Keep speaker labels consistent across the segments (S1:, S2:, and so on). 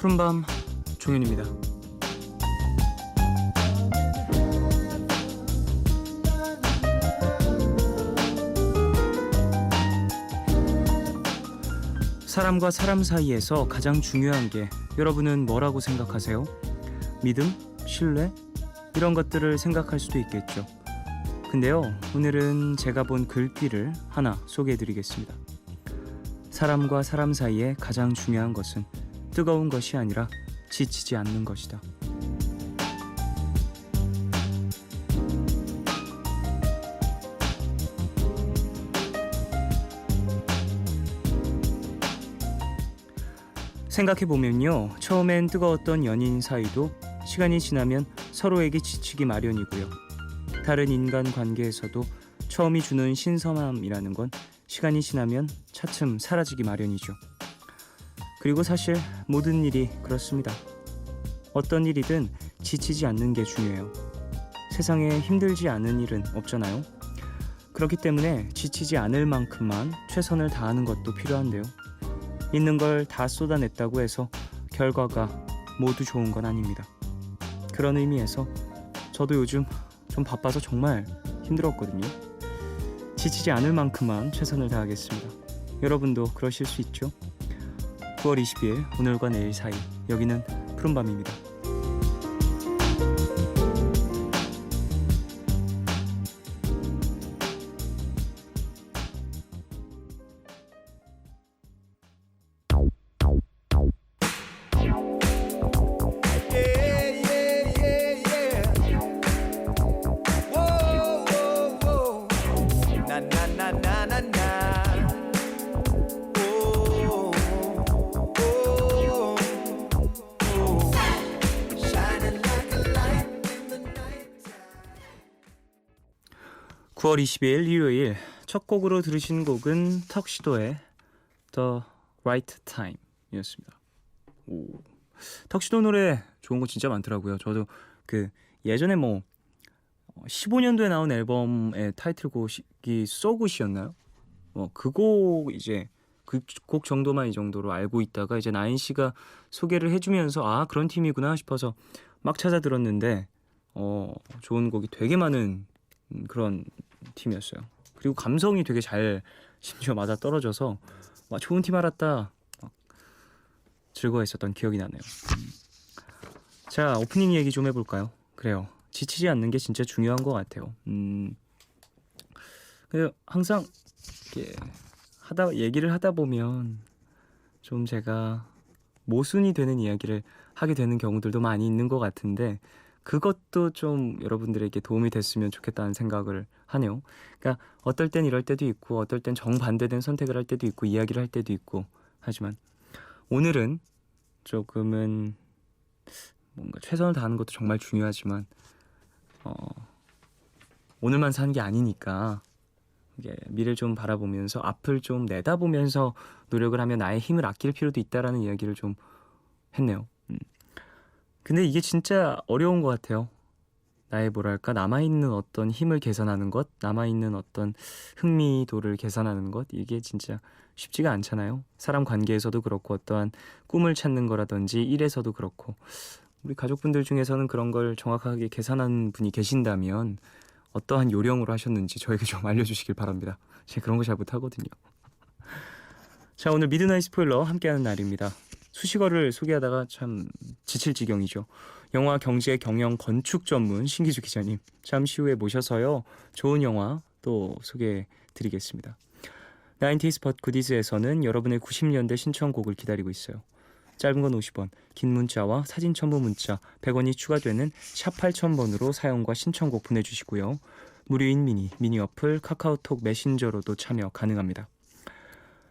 S1: 푸른밤 종현입니다. 사람과 사람 사이에서 가장 중요한 게 여러분은 뭐라고 생각하세요? 믿음? 신뢰? 이런 것들을 생각할 수도 있겠죠. 근데요, 오늘은 제가 본 글귀를 하나 소개해드리겠습니다. 사람과 사람 사이에 가장 중요한 것은 뜨거운 것이 아니라 지치지 않는 것이다. 생각해보면요, 처음엔 뜨거웠던 연인 사이도 시간이 지나면 서로에게 지치기 마련이고요. 다른 인간 관계에서도 처음이 주는 신선함이라는 건 시간이 지나면 차츰 사라지기 마련이죠. 그리고 사실 모든 일이 그렇습니다. 어떤 일이든 지치지 않는 게 중요해요. 세상에 힘들지 않은 일은 없잖아요. 그렇기 때문에 지치지 않을 만큼만 최선을 다하는 것도 필요한데요. 있는 걸 다 쏟아냈다고 해서 결과가 모두 좋은 건 아닙니다. 그런 의미에서 저도 요즘 좀 바빠서 정말 힘들었거든요. 지치지 않을 만큼만 최선을 다하겠습니다. 여러분도 그러실 수 있죠? 9월 20일 오늘과 내일 사이, 여기는 푸른밤입니다. (9월 20일) 일요일 첫 곡으로 들으신 곡은 턱시도의 The Right Time 이었습니다. 턱시도 노래 좋은 거 진짜 많더라고요. 저도 그 예전에 15년도에 나온 앨범의 타이틀곡이 So Good이었나요? 그 곡 이제 그 곡 정도만 이 정도로 알고 있다가 이제 나인 씨가 소개를 해주면서 아, 그런 팀이구나 싶어서 막 찾아 들었는데 좋은 곡이 되게 많은 그런 팀이었어요. 그리고 감성이 되게 잘 심지어 맞아 떨어져서 와, 좋은 팀 알았다 막 즐거워했었던 기억이 나네요. 자, 오프닝 얘기 좀 해볼까요? 그래요, 지치지 않는 게 진짜 중요한 것 같아요. 항상 이렇게 얘기를 하다 보면 좀 제가 모순이 되는 이야기를 하게 되는 경우들도 많이 있는 것 같은데 그것도 좀 여러분들에게 도움이 됐으면 좋겠다는 생각을 하네요. 그러니까 어떨 땐 이럴 때도 있고 어떨 땐 정반대된 선택을 할 때도 있고 이야기를 할 때도 있고 하지만 오늘은 조금은 뭔가 최선을 다하는 것도 정말 중요하지만 오늘만 사는 게 아니니까 이게 미래를 좀 바라보면서 앞을 좀 내다보면서 노력을 하면 나의 힘을 아낄 필요도 있다라는 이야기를 좀 했네요. 근데 이게 진짜 어려운 것 같아요. 나의 남아있는 어떤 힘을 개선하는 것, 남아있는 어떤 흥미도를 개선하는 것, 이게 진짜 쉽지가 않잖아요. 사람 관계에서도 그렇고 어떠한 꿈을 찾는 거라든지 일에서도 그렇고 우리 가족분들 중에서는 그런 걸 정확하게 계산하는 분이 계신다면 어떠한 요령으로 하셨는지 저에게 좀 알려주시길 바랍니다. 제가 그런 거 잘 못하거든요. 자, 오늘 미드나잇 스포일러 함께하는 날입니다. 수식어를 소개하다가 참 지칠 지경이죠. 영화, 경제, 경영, 건축 전문 신기주 기자님 잠시 후에 모셔서요, 좋은 영화 또 소개해드리겠습니다. 90s but goodies에서는 여러분의 90년대 신청곡을 기다리고 있어요. 짧은 건 50원, 긴 문자와 사진 첨부 문자 100원이 추가되는 샵 8000번으로 사연과 신청곡 보내주시고요. 무료인 미니 어플 카카오톡 메신저로도 참여 가능합니다.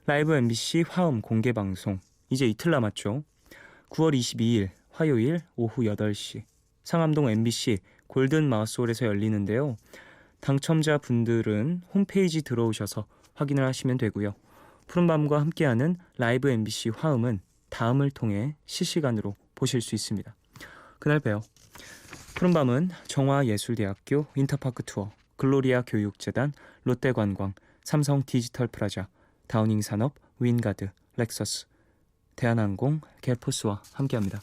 S1: 라이브 MBC 화음 공개방송 이제 이틀 남았죠. 9월 22일 화요일 오후 8시 상암동 MBC 골든 마우스홀에서 열리는데요. 당첨자 분들은 홈페이지 들어오셔서 확인을 하시면 되고요. 푸른밤과 함께하는 라이브 MBC 화음은 다음을 통해 실시간으로 보실 수 있습니다. 그날 봬요. 푸른밤은 정화예술대학교 인터파크 투어, 글로리아 교육재단, 롯데관광, 삼성 디지털 프라자, 다우닝 산업, 윈가드, 렉서스, 대한항공 갤포스와 함께합니다.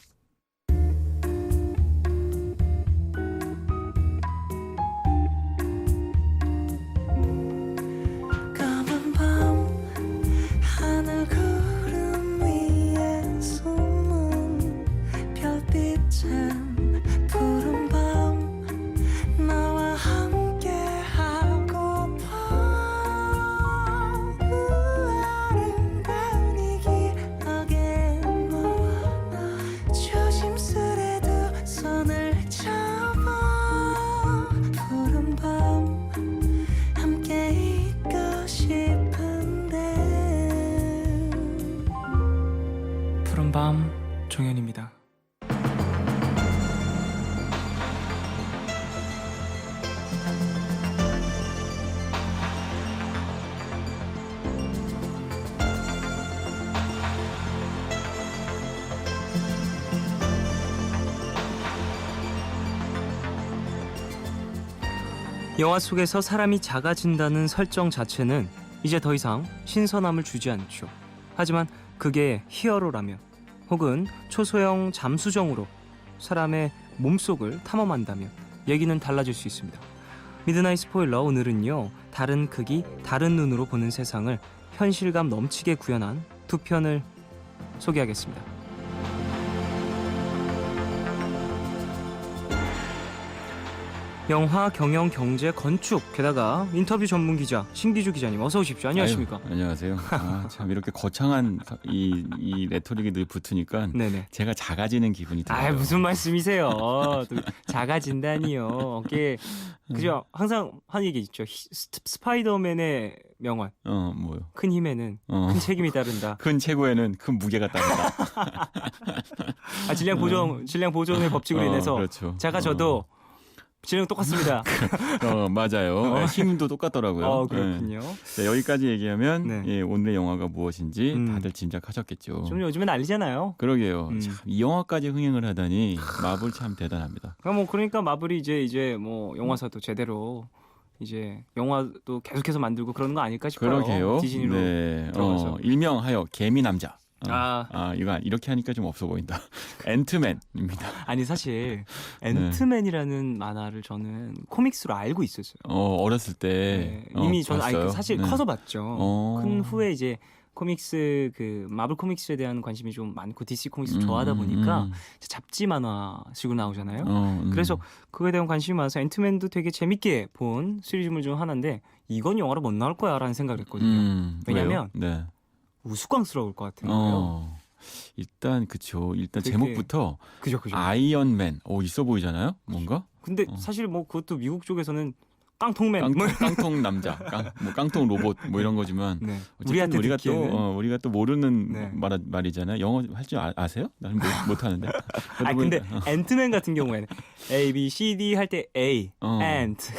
S1: 푸른밤 종현입니다. 영화 속에서 사람이 작아진다는 설정 자체는 이제 더 이상 신선함을 주지 않죠. 하지만 그게 히어로라면 혹은 초소형 잠수정으로 사람의 몸속을 탐험한다면 얘기는 달라질 수 있습니다. 미드나잇 스포일러, 오늘은요, 다른 크기, 다른 눈으로 보는 세상을 현실감 넘치게 구현한 두 편을 소개하겠습니다. 영화, 경영, 경제, 건축, 게다가 인터뷰 전문 기자 신기주 기자님, 어서 오십시오. 안녕하십니까?
S2: 아유, 안녕하세요. 참 이렇게 거창한 이 레토릭이 늘 붙으니까
S1: 네네.
S2: 제가 작아지는 기분이 들어요.
S1: 아, 무슨 말씀이세요? 또 작아진다니요. 어깨 그죠? 항상 하는 얘기 있죠. 스파이더맨의 명언.
S2: 뭐요?
S1: 큰 힘에는 큰 책임이 따른다.
S2: 큰 체구에는 큰 무게가 따른다.
S1: 아, 질량 보존의 법칙으로 인해서
S2: 그렇죠.
S1: 작아져도 질량 똑같습니다.
S2: 맞아요. 힘도 똑같더라고요.
S1: 그렇군요.
S2: 자, 여기까지 얘기하면
S1: 네.
S2: 예, 오늘의 영화가 무엇인지 다들 짐작하셨겠죠.
S1: 좀 요즘엔 난리잖아요.
S2: 그러게요. 참, 이 영화까지 흥행을 하다니 마블 참 대단합니다.
S1: 그러니까 마블이 이제 뭐 영화사도 제대로 이제 영화도 계속해서 만들고 그러는 거 아닐까 싶어요.
S2: 그러게요.
S1: 디즈니로
S2: 네.
S1: 들어가서.
S2: 일명하여 개미 남자.
S1: 아.
S2: 이거 이렇게 하니까 좀 없어 보인다. 앤트맨입니다.
S1: 아니, 사실 앤트맨이라는 만화를 저는 코믹스로 알고 있었어요.
S2: 어렸을 때
S1: 이미 저는
S2: 봤어요?
S1: 사실
S2: 네.
S1: 커서 봤죠.
S2: 어.
S1: 큰 후에 이제 코믹스 마블 코믹스에 대한 관심이 좀 많고 DC 코믹스를 좋아하다 보니까 잡지 만화식으로 나오잖아요. 그래서 그거에 대한 관심이 많아서 앤트맨도 되게 재밌게 본 시리즈물 중 하나인데 이건 영화로 못 나올 거야라는 생각을 했거든요. 왜냐면
S2: 네.
S1: 우스꽝스러울 것 같은 거예요.
S2: 일단
S1: 되게-
S2: 제목부터
S1: 그죠.
S2: 아이언맨 있어 보이잖아요. 뭔가
S1: 근데 사실 뭐 그것도 미국 쪽에서는 깡통맨
S2: 깡통 남자, 깡통 로봇 뭐 이런 거지만
S1: 네.
S2: 어쨌든
S1: 우리한테
S2: 우리가
S1: 듣기에는
S2: 또 우리가 또 모르는
S1: 네.
S2: 말이잖아요. 영어 할 줄 아세요? 나는 못 하는데.
S1: 근데 앤트맨 같은 경우에는 A, B, C, D 할 때 A, ant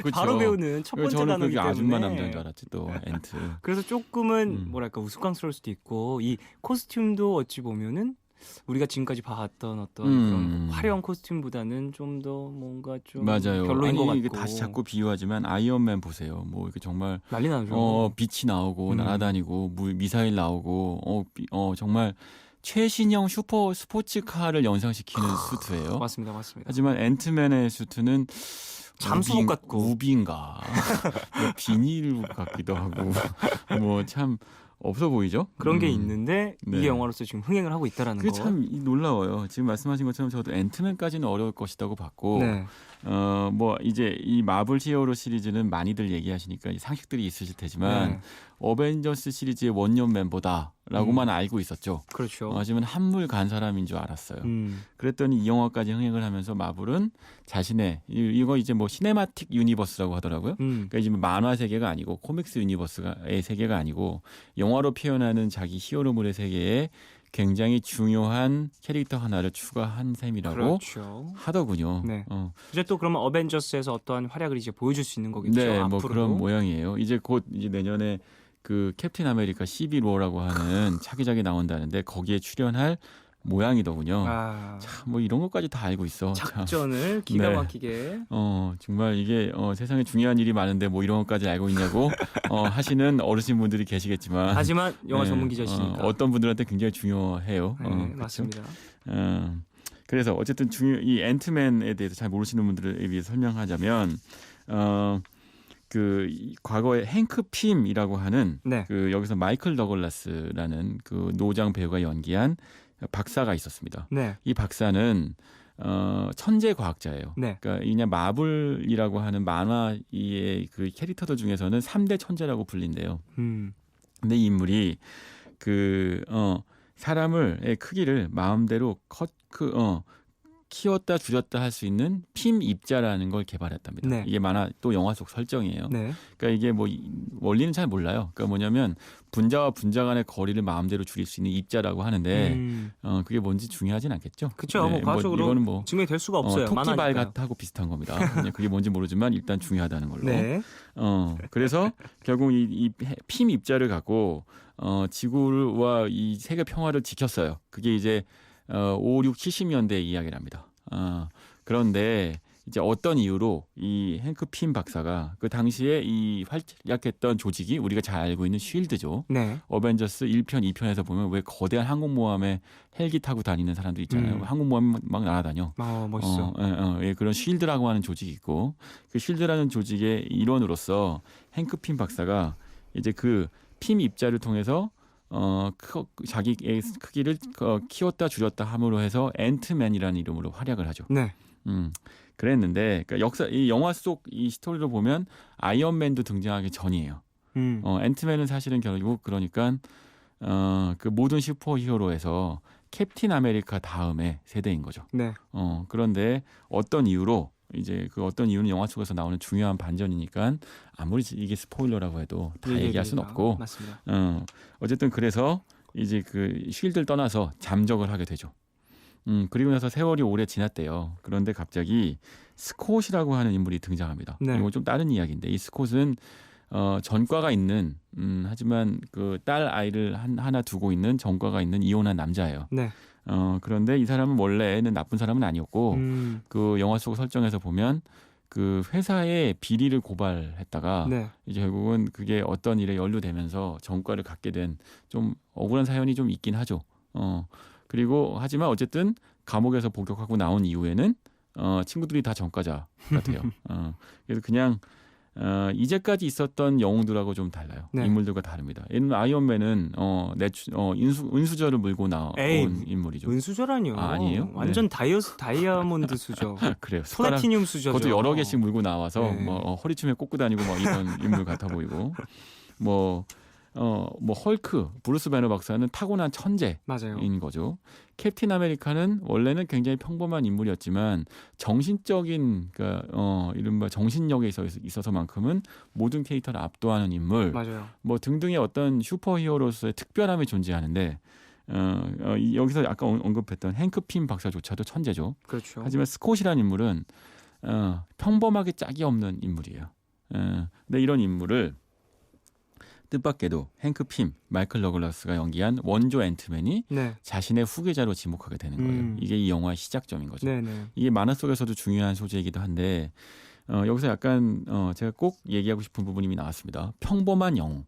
S2: 그쵸.
S1: 바로 배우는 첫 번째
S2: 저는
S1: 단어이기
S2: 그게
S1: 때문에
S2: 아줌마 남자인 줄 알았지 또 앤트.
S1: 그래서 조금은 뭐랄까 우스꽝스러울 수도 있고 이 코스튬도 어찌 보면은 우리가 지금까지 봐왔던 어떤 그런 화려한 코스튬보다는 좀 더 뭔가 좀
S2: 맞아요.
S1: 별로인 것 같고
S2: 이게 다시 자꾸 비유하지만 아이언맨 보세요. 뭐 이렇게 정말
S1: 난리 나죠.
S2: 빛이 나오고 날아다니고 미사일 나오고 정말 최신형 스포츠카를 연상시키는 수트예요.
S1: 맞습니다.
S2: 하지만 앤트맨의 수트는
S1: 잠수복 같고
S2: 우비인가 뭐 비닐 같기도 하고 뭐 참 없어 보이죠?
S1: 그런 게 있는데
S2: 네.
S1: 이게 영화로서 지금 흥행을 하고 있다라는
S2: 그게
S1: 거.
S2: 참 놀라워요. 지금 말씀하신 것처럼 저도 앤트맨까지는 어려울 것이라고 봤고
S1: 네.
S2: 뭐 이제 이 마블 히어로 시리즈는 많이들 얘기하시니까 상식들이 있으실 테지만
S1: 네.
S2: 어벤져스 시리즈의 원년 멤버다라고만 알고 있었죠.
S1: 그렇죠.
S2: 하지만 한물 간 사람인 줄 알았어요. 그랬더니 이 영화까지 흥행을 하면서 마블은 자신의 이거 이제 뭐 시네마틱 유니버스라고 하더라고요. 그러니까 이제 만화 세계가 아니고 코믹스 유니버스의 세계가 아니고 영화로 표현하는 자기 히어로물의 세계에 굉장히 중요한 캐릭터 하나를 추가한 셈이라고
S1: 그렇죠.
S2: 하더군요.
S1: 네. 이제 또 그러면 어벤져스에서 어떠한 활약을 이제 보여줄 수 있는 거겠죠.
S2: 네,
S1: 앞으로도.
S2: 뭐 그런 모양이에요. 이제 곧 이제 내년에 그 캡틴 아메리카 시빌 워라고 하는 차기작이 나온다는데 거기에 출연할 모양이더군요.
S1: 아,
S2: 참, 뭐 이런 것까지 다 알고 있어. 참.
S1: 작전을 기가
S2: 네.
S1: 막히게.
S2: 정말 이게 세상에 중요한 일이 많은데 뭐 이런 것까지 알고 있냐고 하시는 어르신분들이 계시겠지만
S1: 하지만 영화
S2: 네,
S1: 전문 기자시니까.
S2: 어떤 분들한테 굉장히 중요해요.
S1: 네,
S2: 그렇죠?
S1: 맞습니다.
S2: 그래서 어쨌든 이 앤트맨에 대해서 잘 모르시는 분들에 위해서 설명하자면 이 과거에 행크 핌이라고 하는
S1: 네.
S2: 그 여기서 마이클 더글라스라는 그 노장 배우가 연기한 박사가 있었습니다.
S1: 네.
S2: 이 박사는 천재 과학자예요.
S1: 네.
S2: 그러니까 그냥 마블이라고 하는 만화의 그 캐릭터들 중에서는 3대 천재라고 불린대요. 근데 이 인물이 사람의 크기를 마음대로 키웠다 줄였다 할 수 있는 핌 입자라는 걸 개발했답니다.
S1: 네.
S2: 이게 만화 또 영화 속 설정이에요.
S1: 네.
S2: 그러니까 이게 뭐 원리는 잘 몰라요. 그러니까 뭐냐면 분자와 분자 간의 거리를 마음대로 줄일 수 있는 입자라고 하는데 그게 뭔지 중요하진 않겠죠.
S1: 그렇죠.
S2: 네,
S1: 뭐 과학적으로
S2: 이거는 뭐
S1: 증명될 수가 없어요.
S2: 토끼발
S1: 만화니까요.
S2: 같하고 비슷한 겁니다. 그게 뭔지 모르지만 일단 중요하다는 걸로.
S1: 네.
S2: 그래서 결국 이 핌 입자를 갖고 지구와 이 세계 평화를 지켰어요. 그게 이제 5, 6, 70년대 이야기랍니다. 그런데 이제 어떤 이유로 이 행크 핌 박사가 그 당시에 이 활약했던 조직이 우리가 잘 알고 있는 쉴드죠.
S1: 네.
S2: 어벤져스 1편, 2편에서 보면 왜 거대한 항공모함에 헬기 타고 다니는 사람들 있잖아요. 항공모함 막 날아다녀.
S1: 멋있어.
S2: 예, 그런 쉴드라고 하는 조직이 있고 그 쉴드라는 조직의 일원으로서 행크 핌 박사가 이제 그 핌 입자를 통해서 자기의 크기를 키웠다 줄였다 함으로 해서 앤트맨이라는 이름으로 활약을 하죠.
S1: 네.
S2: 그랬는데 그러니까 이 영화 속 이 스토리를 보면 아이언맨도 등장하기 전이에요. 앤트맨은 사실은 결국 그러니까 그 모든 슈퍼히어로에서 캡틴 아메리카 다음의 세대인 거죠.
S1: 네.
S2: 그런데 어떤 이유로 이제 그 어떤 이유는 영화 속에서 나오는 중요한 반전이니까 아무리 이게 스포일러라고 해도 다 얘기할 수는 없고.
S1: 맞습니다.
S2: 어쨌든 그래서 이제 그 쉴드를 떠나서 잠적을 하게 되죠. 그리고 나서 세월이 오래 지났대요. 그런데 갑자기 스콧이라고 하는 인물이 등장합니다.
S1: 네.
S2: 이거 좀 다른 이야기인데 이 스콧은 전과가 있는 하지만 그 딸 아이를 하나 두고 있는 전과가 있는 이혼한 남자예요.
S1: 네.
S2: 그런데 이 사람은 원래는 나쁜 사람은 아니었고 그 영화 속 설정에서 보면 그 회사에 비리를 고발했다가
S1: 네.
S2: 이제 결국은 그게 어떤 일에 연루되면서 전과를 갖게 된 좀 억울한 사연이 좀 있긴 하죠. 그리고 하지만 어쨌든 감옥에서 복역하고 나온 이후에는 친구들이 다 전과자 같아요. 그래서 그냥 이제까지 있었던 영웅들하고 좀 달라요.
S1: 네.
S2: 인물들과 다릅니다. 얘는 아이언맨은 은수저를 물고 나온 인물이죠.
S1: 은수저라니요.
S2: 아니에요?
S1: 완전 다이아몬드 수저.
S2: 그래요.
S1: 플래티늄 수저죠.
S2: 그것도 여러 개씩 물고 나와서
S1: 네.
S2: 뭐 허리춤에 꽂고 다니고 뭐 이런 인물 같아 보이고 뭐 헐크, 브루스 배너 박사는 타고난 천재인
S1: 맞아요.
S2: 거죠. 캡틴 아메리카는 원래는 굉장히 평범한 인물이었지만 정신적인 그러니까 이른바 정신력에 있어서만큼은 모든 캐릭터를 압도하는 인물.
S1: 맞아요.
S2: 뭐 등등의 어떤 슈퍼히어로로서의 특별함이 존재하는데 여기서 아까 언급했던 행크 핌 박사조차도 천재죠.
S1: 그렇죠.
S2: 하지만 스콧이라는 인물은 평범하게 짝이 없는 인물이에요. 근데 이런 인물을 뜻밖에도 행크 핌, 마이클 더글라스가 연기한 원조 앤트맨이
S1: 네.
S2: 자신의 후계자로 지목하게 되는 거예요. 이게 이 영화의 시작점인 거죠.
S1: 네네.
S2: 이게 만화 속에서도 중요한 소재이기도 한데 여기서 약간 제가 꼭 얘기하고 싶은 부분이 나왔습니다. 평범한 영웅.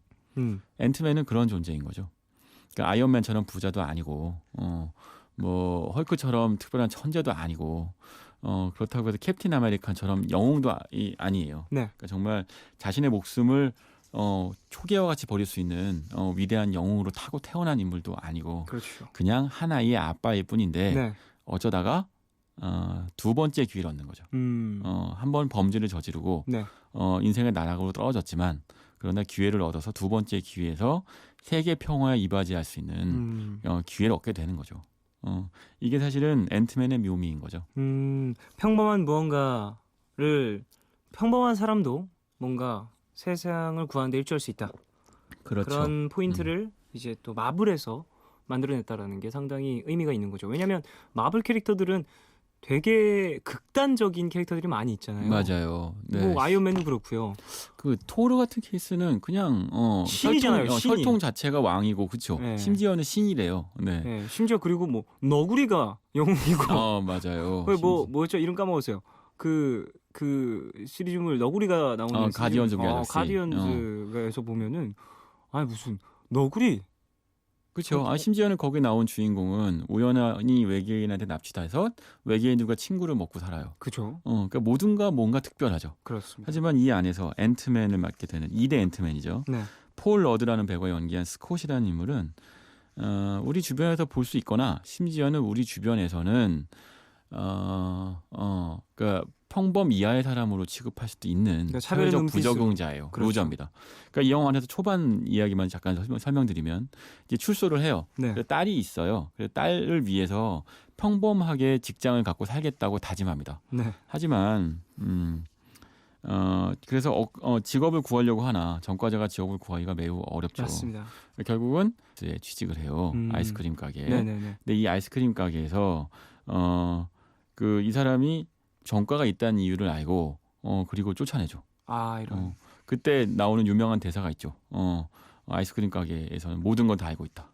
S2: 앤트맨은 그런 존재인 거죠. 그러니까 아이언맨처럼 부자도 아니고 뭐 헐크처럼 특별한 천재도 아니고 그렇다고 해서 캡틴 아메리칸처럼 영웅도 아니에요.
S1: 네.
S2: 그러니까 정말 자신의 목숨을 초계와 같이 버릴 수 있는 위대한 영웅으로 타고 태어난 인물도 아니고
S1: 그렇죠.
S2: 그냥 하나의 아빠일 뿐인데
S1: 네.
S2: 어쩌다가 두 번째 기회를 얻는 거죠. 한 번 범죄를 저지르고
S1: 네.
S2: 인생의 나락으로 떨어졌지만 그러나 기회를 얻어서 두 번째 기회에서 세계 평화에 이바지할 수 있는 기회를 얻게 되는 거죠. 이게 사실은 앤트맨의 묘미인 거죠.
S1: 평범한 무언가를 평범한 사람도 뭔가 세상을 구하는데 일조할 수 있다.
S2: 그렇죠.
S1: 그런 포인트를 이제 또 마블에서 만들어냈다라는 게 상당히 의미가 있는 거죠. 왜냐하면 마블 캐릭터들은 되게 극단적인 캐릭터들이 많이 있잖아요.
S2: 맞아요. 네.
S1: 뭐 아이언맨도 그렇고요.
S2: 그 토르 같은 케이스는 그냥
S1: 신이잖아요.
S2: 혈통 자체가 왕이고 그렇죠.
S1: 네.
S2: 심지어는 신이래요. 네.
S1: 네, 심지어 그리고 뭐 너구리가 영웅이고.
S2: 맞아요.
S1: 뭐였죠? 이름 까먹었어요. 그 시리즈물 너구리가 나오는
S2: 가디언즈 오브 갤럭시.
S1: 가디언즈에서 보면은 아니 무슨 너구리.
S2: 그렇죠. 심지어는 거기 나온 주인공은 우연히 외계인한테 납치돼서 외계인들과 친구를 먹고 살아요.
S1: 그죠.
S2: 그러니까 모든가 뭔가 특별하죠.
S1: 그렇습니다.
S2: 하지만 이 안에서 앤트맨을 맡게 되는 2대 앤트맨이죠.
S1: 네.
S2: 폴 러드라는 배우가 연기한 스콧이라는 인물은 우리 주변에서 볼 수 있거나 심지어는 우리 주변에서는 그러니까 평범 이하의 사람으로 취급할 수도 있는
S1: 그러니까
S2: 사회적 부적응자예요.
S1: 그렇죠.
S2: 루저입니다. 그러니까 이 영화 안에서 초반 이야기만 잠깐 설명드리면 이제 출소를 해요.
S1: 네.
S2: 딸이 있어요. 그래서 딸을 위해서 평범하게 직장을 갖고 살겠다고 다짐합니다.
S1: 네.
S2: 하지만 그래서 직업을 구하려고 하나 전과자가 직업을 구하기가 매우 어렵죠.
S1: 맞습니다.
S2: 결국은 취직을 해요. 아이스크림 가게에.
S1: 네네네.
S2: 근데 이 아이스크림 가게에서 이 사람이 전과가 있다는 이유를 알고 그리고 쫓아내죠.
S1: 이런.
S2: 그때 나오는 유명한 대사가 있죠. 아이스크림 가게에서는 모든 건 다 알고 있다.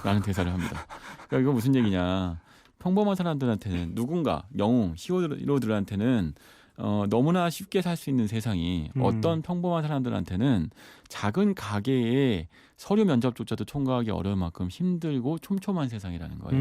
S2: 라는 대사를 합니다. 그러니까 이거 무슨 얘기냐? 평범한 사람들한테는 누군가 영웅 히어로들한테는 너무나 쉽게 살 수 있는 세상이 어떤 평범한 사람들한테는 작은 가게의 서류 면접조차도 통과하기 어려울 만큼 힘들고 촘촘한 세상이라는 거예요.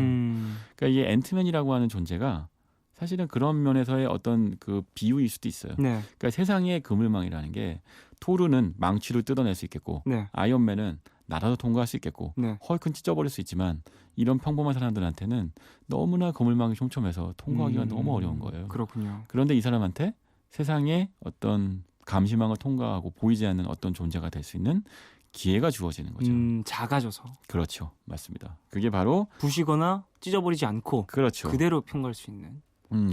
S2: 그러니까 이게 앤트맨이라고 하는 존재가 사실은 그런 면에서의 어떤 그 비유일 수도 있어요.
S1: 네.
S2: 그러니까 세상의 그물망이라는 게 토르는 망치를 뜯어낼 수 있겠고
S1: 네.
S2: 아이언맨은 날아도 통과할 수 있겠고
S1: 네.
S2: 헐크는 찢어버릴 수 있지만 이런 평범한 사람들한테는 너무나 그물망이 촘촘해서 통과하기가 너무 어려운 거예요.
S1: 그렇군요.
S2: 그런데 이 사람한테 세상의 어떤 감시망을 통과하고 보이지 않는 어떤 존재가 될 수 있는 기회가 주어지는 거죠.
S1: 작아져서.
S2: 그렇죠. 맞습니다. 그게 바로
S1: 부시거나 찢어버리지 않고
S2: 그렇죠.
S1: 그대로 평가할 수 있는.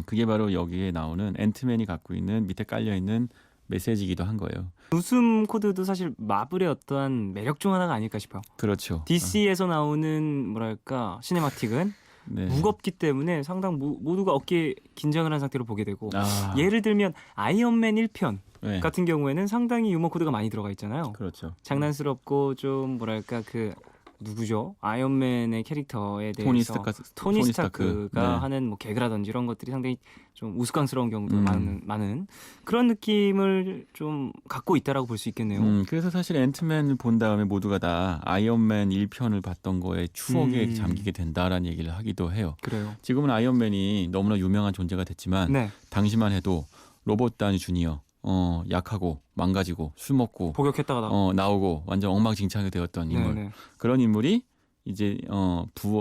S2: 그게 바로 여기에 나오는 앤트맨이 갖고 있는 밑에 깔려있는 메시지이기도 한 거예요.
S1: 웃음 코드도 사실 마블의 어떠한 매력 중 하나가 아닐까 싶어요.
S2: 그렇죠.
S1: DC에서 나오는 뭐랄까 시네마틱은
S2: 네.
S1: 무겁기 때문에 상당 모두가 어깨에 긴장을 한 상태로 보게 되고 예를 들면 아이언맨 1편
S2: 네.
S1: 같은 경우에는 상당히 유머 코드가 많이 들어가 있잖아요.
S2: 그렇죠.
S1: 장난스럽고 좀 뭐랄까 누구죠? 아이언맨의 캐릭터에 대해서 토니 스타크가
S2: 네.
S1: 하는 뭐 개그라든지 이런 것들이 상당히 좀 우스꽝스러운 경우도 많은 그런 느낌을 좀 갖고 있다라고 볼 수 있겠네요.
S2: 그래서 사실 앤트맨을 본 다음에 모두가 다 아이언맨 1편을 봤던 거에 추억에 잠기게 된다라는 얘기를 하기도 해요.
S1: 그래요.
S2: 지금은 아이언맨이 너무나 유명한 존재가 됐지만
S1: 네.
S2: 당시만 해도 로버트 다니 주니어 약하고 망가지고 술 먹고
S1: 복역했다가
S2: 나오고 완전 엉망진창이 되었던 인물.
S1: 네네.
S2: 그런 인물이 이제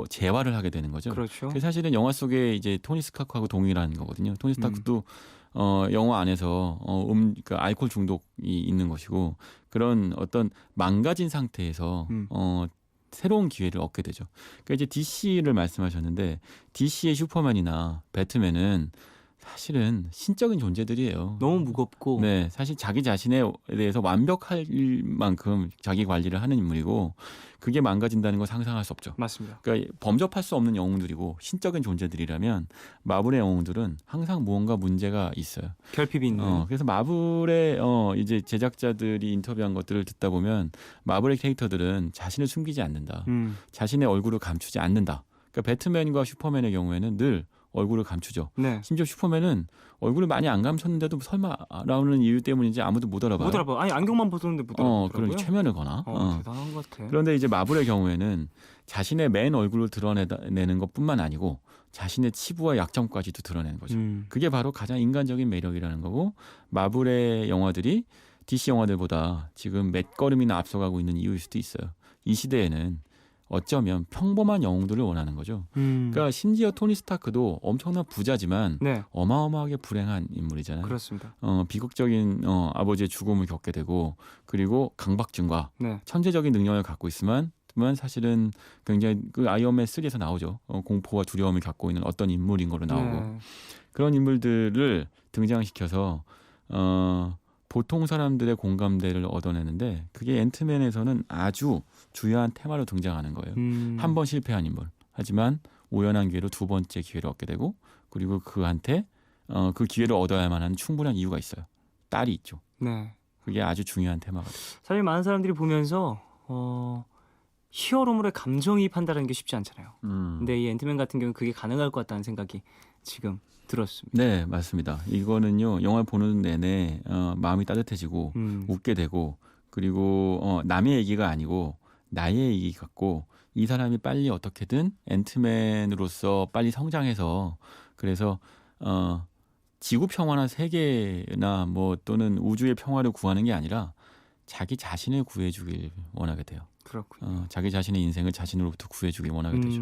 S2: 재활을 하게 되는 거죠.
S1: 그렇죠.
S2: 그게 사실은 영화 속에 이제 토니 스타크하고 동일한 거거든요. 토니 스타크도 영화 안에서 그러니까 알코올 중독이 있는 것이고 그런 어떤 망가진 상태에서 새로운 기회를 얻게 되죠. 그러니까 이제 DC를 말씀하셨는데 DC의 슈퍼맨이나 배트맨은 사실은 신적인 존재들이에요.
S1: 너무 무겁고.
S2: 네, 사실 자기 자신에 대해서 완벽할 만큼 자기 관리를 하는 인물이고 그게 망가진다는 걸 상상할 수 없죠.
S1: 맞습니다.
S2: 그러니까 범접할 수 없는 영웅들이고 신적인 존재들이라면 마블의 영웅들은 항상 무언가 문제가 있어요.
S1: 결핍이 있는.
S2: 그래서 마블의 이제 제작자들이 인터뷰한 것들을 듣다 보면 마블의 캐릭터들은 자신을 숨기지 않는다. 자신의 얼굴을 감추지 않는다. 그러니까 배트맨과 슈퍼맨의 경우에는 늘 얼굴을 감추죠.
S1: 네.
S2: 심지어 슈퍼맨은 얼굴을 많이 안 감췄는데도 설마라는 이유 때문인지 아무도 못 알아봐요.
S1: 못 알아봐. 아니 안경만 벗었는데 못 알아보더라고요.
S2: 그런 최면을 거나.
S1: 대단한 것 같아.
S2: 그런데 이제 마블의 경우에는 자신의 맨 얼굴을 드러내는 것뿐만 아니고 자신의 치부와 약점까지도 드러내는 거죠. 그게 바로 가장 인간적인 매력이라는 거고 마블의 영화들이 DC 영화들보다 지금 몇 걸음이나 앞서가고 있는 이유일 수도 있어요. 이 시대에는 어쩌면 평범한 영웅들을 원하는 거죠. 그러니까 심지어 토니 스타크도 엄청난 부자지만
S1: 네.
S2: 어마어마하게 불행한 인물이잖아요.
S1: 그렇습니다.
S2: 비극적인 아버지의 죽음을 겪게 되고 그리고 강박증과
S1: 네.
S2: 천재적인 능력을 갖고 있으면 사실은 굉장히 그 아이언맨 3에서 나오죠. 공포와 두려움을 갖고 있는 어떤 인물인 걸로 나오고
S1: 네.
S2: 그런 인물들을 등장시켜서 보통 사람들의 공감대를 얻어내는데 그게 앤트맨에서는 아주 주요한 테마로 등장하는 거예요. 한 번 실패한 인물. 하지만 우연한 기회로 두 번째 기회를 얻게 되고 그리고 그한테 그 기회를 얻어야만 하는 충분한 이유가 있어요. 딸이 있죠.
S1: 네.
S2: 그게 아주 중요한 테마가 돼요.
S1: 사실 많은 사람들이 보면서 히어로물에 감정이입한다는 게 쉽지 않잖아요. 근데 이 앤트맨 같은 경우는 그게 가능할 것 같다는 생각이 지금 들었습니다.
S2: 네, 맞습니다. 이거는요, 영화 보는 내내 마음이 따뜻해지고 웃게 되고, 그리고 남의 얘기가 아니고 나의 얘기 같고, 이 사람이 빨리 어떻게든 앤트맨으로서 빨리 성장해서, 그래서 지구 평화나 세계나 뭐 또는 우주의 평화를 구하는 게 아니라 자기 자신을 구해주길 원하게 돼요.
S1: 그렇군요.
S2: 자기 자신의 인생을 자신으로부터 구해주길 원하게 되죠.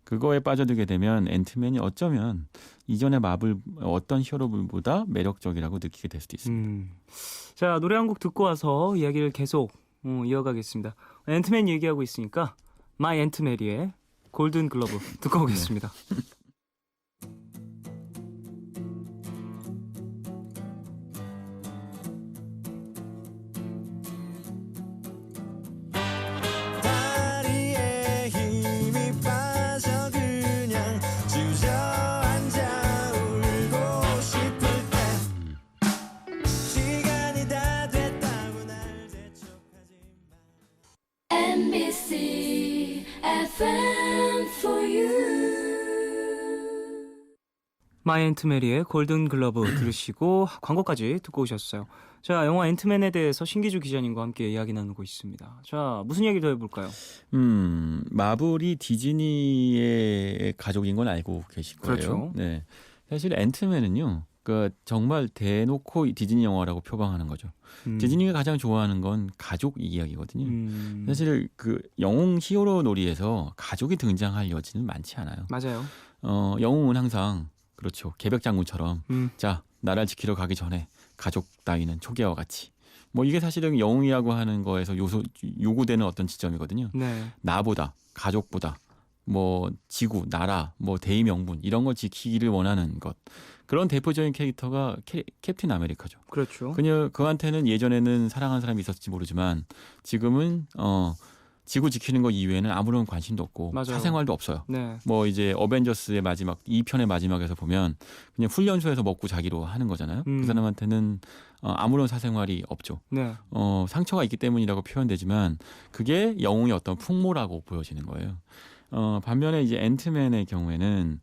S2: 그거에 빠져들게 되면 앤트맨이 어쩌면 이전의 마블 어떤 히어로물보다 매력적이라고 느끼게 될 수도 있습니다.
S1: 자, 노래 한 곡 듣고 와서 이야기를 계속 이어가겠습니다. 앤트맨 얘기하고 있으니까 마이 앤트메리의 골든 글러브 듣고 오겠습니다.
S3: 다리에 힘이 빠져 그냥 주저앉아 울고 싶을 때 시간이 다 됐다고 날 재촉하지 마.
S4: NBC FM for you.
S1: 마이 앤트메리의 골든 글러브 들으시고 광고까지 듣고 오셨어요. 자, 영화 앤트맨에 대해서 신기주 기자님과 함께 이야기 나누고 있습니다. 자, 무슨 얘기 더 해볼까요?
S2: 마블이 디즈니의 가족인 건 알고 계실 거예요.
S1: 그렇죠.
S2: 네, 사실 앤트맨은요, 그 정말 대놓고 디즈니 영화라고 표방하는 거죠. 디즈니가 가장 좋아하는 건 가족 이야기거든요. 사실 그 영웅 히어로 놀이에서 가족이 등장할 여지는 많지 않아요.
S1: 맞아요.
S2: 영웅은 항상 그렇죠. 계백장군처럼 자, 나라를 지키러 가기 전에 가족 따위는 초기화와 같이. 뭐 이게 사실은 영웅이라고 하는 거에서 요구되는 어떤 지점이거든요.
S1: 네.
S2: 나보다, 가족보다, 뭐 지구, 나라, 뭐 대의 명분 이런 걸 지키기를 원하는 것. 그런 대표적인 캐릭터가 캡틴 아메리카죠.
S1: 그렇죠.
S2: 그한테는 예전에는 사랑하는 사람이 있었을지 모르지만 지금은 지구 지키는 것 이외에는 아무런 관심도 없고
S1: 맞아요.
S2: 사생활도 없어요.
S1: 네.
S2: 뭐 이제 어벤져스의 마지막 2편의 마지막에서 보면 그냥 훈련소에서 먹고 자기로 하는 거잖아요. 그 사람한테는 아무런 사생활이 없죠.
S1: 네.
S2: 상처가 있기 때문이라고 표현되지만 그게 영웅의 어떤 풍모라고 보여지는 거예요. 반면에 이제 앤트맨의 경우에는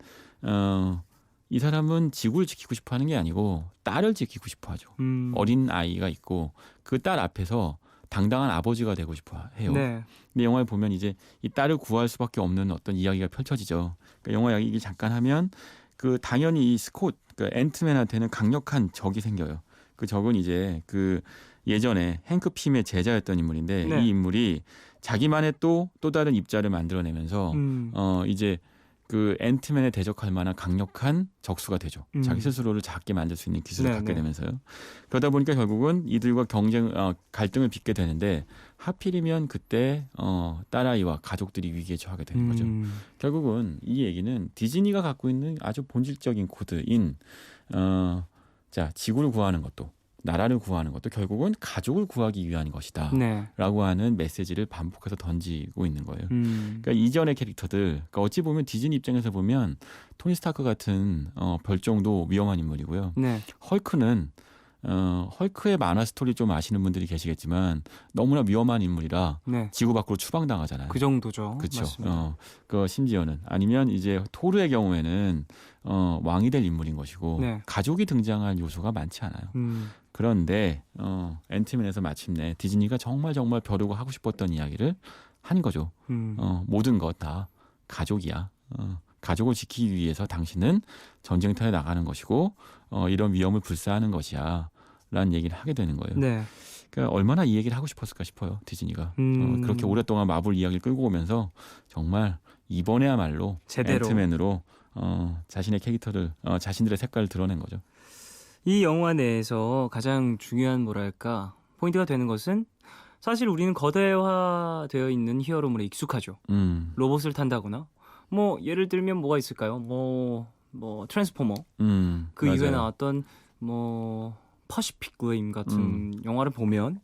S2: 이 사람은 지구를 지키고 싶어 하는 게 아니고 딸을 지키고 싶어 하죠. 어린 아이가 있고 그 딸 앞에서 당당한 아버지가 되고 싶어 해요.
S1: 네.
S2: 근데 영화에 보면 이제 이 딸을 구할 수밖에 없는 어떤 이야기가 펼쳐지죠. 그러니까 영화 얘기 잠깐 하면 그 당연히 이 스콧, 그 앤트맨한테는 강력한 적이 생겨요. 그 적은 이제 그 예전에 행크 핌의 제자였던 인물인데
S1: 네.
S2: 이 인물이 자기만의 또 다른 입자를 만들어내면서 이제 그 앤트맨에 대적할 만한 강력한 적수가 되죠. 자기 스스로를 작게 만들 수 있는 기술을
S1: 네,
S2: 갖게
S1: 네.
S2: 되면서요. 그러다 보니까 결국은 이들과 갈등을 빚게 되는데 하필이면 그때 딸아이와 가족들이 위기에 처하게 되는 거죠. 결국은 이 얘기는 디즈니가 갖고 있는 아주 본질적인 코드인 자, 지구를 구하는 것도 나라를 구하는 것도 결국은 가족을 구하기 위한 것이다.
S1: 네.
S2: 라고 하는 메시지를 반복해서 던지고 있는 거예요. 그러니까 이전의 캐릭터들, 그러니까 어찌 보면 디즈니 입장에서 보면 토니 스타크 같은 별종도 위험한 인물이고요.
S1: 네.
S2: 헐크는 헐크의 만화 스토리 좀 아시는 분들이 계시겠지만 너무나 위험한 인물이라
S1: 네.
S2: 지구 밖으로 추방당하잖아요.
S1: 그 정도죠.
S2: 그렇죠.
S1: 맞습니다.
S2: 그 심지어는 아니면 이제 토르의 경우에는 왕이 될 인물인 것이고
S1: 네.
S2: 가족이 등장할 요소가 많지 않아요. 그런데 앤트맨에서 마침내 디즈니가 정말 벼르고 하고 싶었던 이야기를 한 거죠. 모든 것 다 가족이야. 가족을 지키기 위해서 당신은 전쟁터에 나가는 것이고 이런 위험을 불사하는 것이야. 라는 얘기를 하게 되는 거예요.
S1: 네.
S2: 그러니까 얼마나 이 얘기를 하고 싶었을까 싶어요. 디즈니가. 그렇게 오랫동안 마블 이야기를 끌고 오면서 정말 이번에야말로
S1: 제대로.
S2: 앤트맨으로 자신의 캐릭터를 자신들의 색깔을 드러낸 거죠.
S1: 이 영화 내에서 가장 중요한 뭐랄까 포인트가 되는 것은 사실 우리는 거대화되어 있는 히어로물에 익숙하죠. 로봇을 탄다거나 뭐 예를 들면 뭐가 있을까요? 뭐 트랜스포머 그
S2: 맞아요.
S1: 이후에 나왔던 뭐 퍼시픽 rim 같은 영화를 보면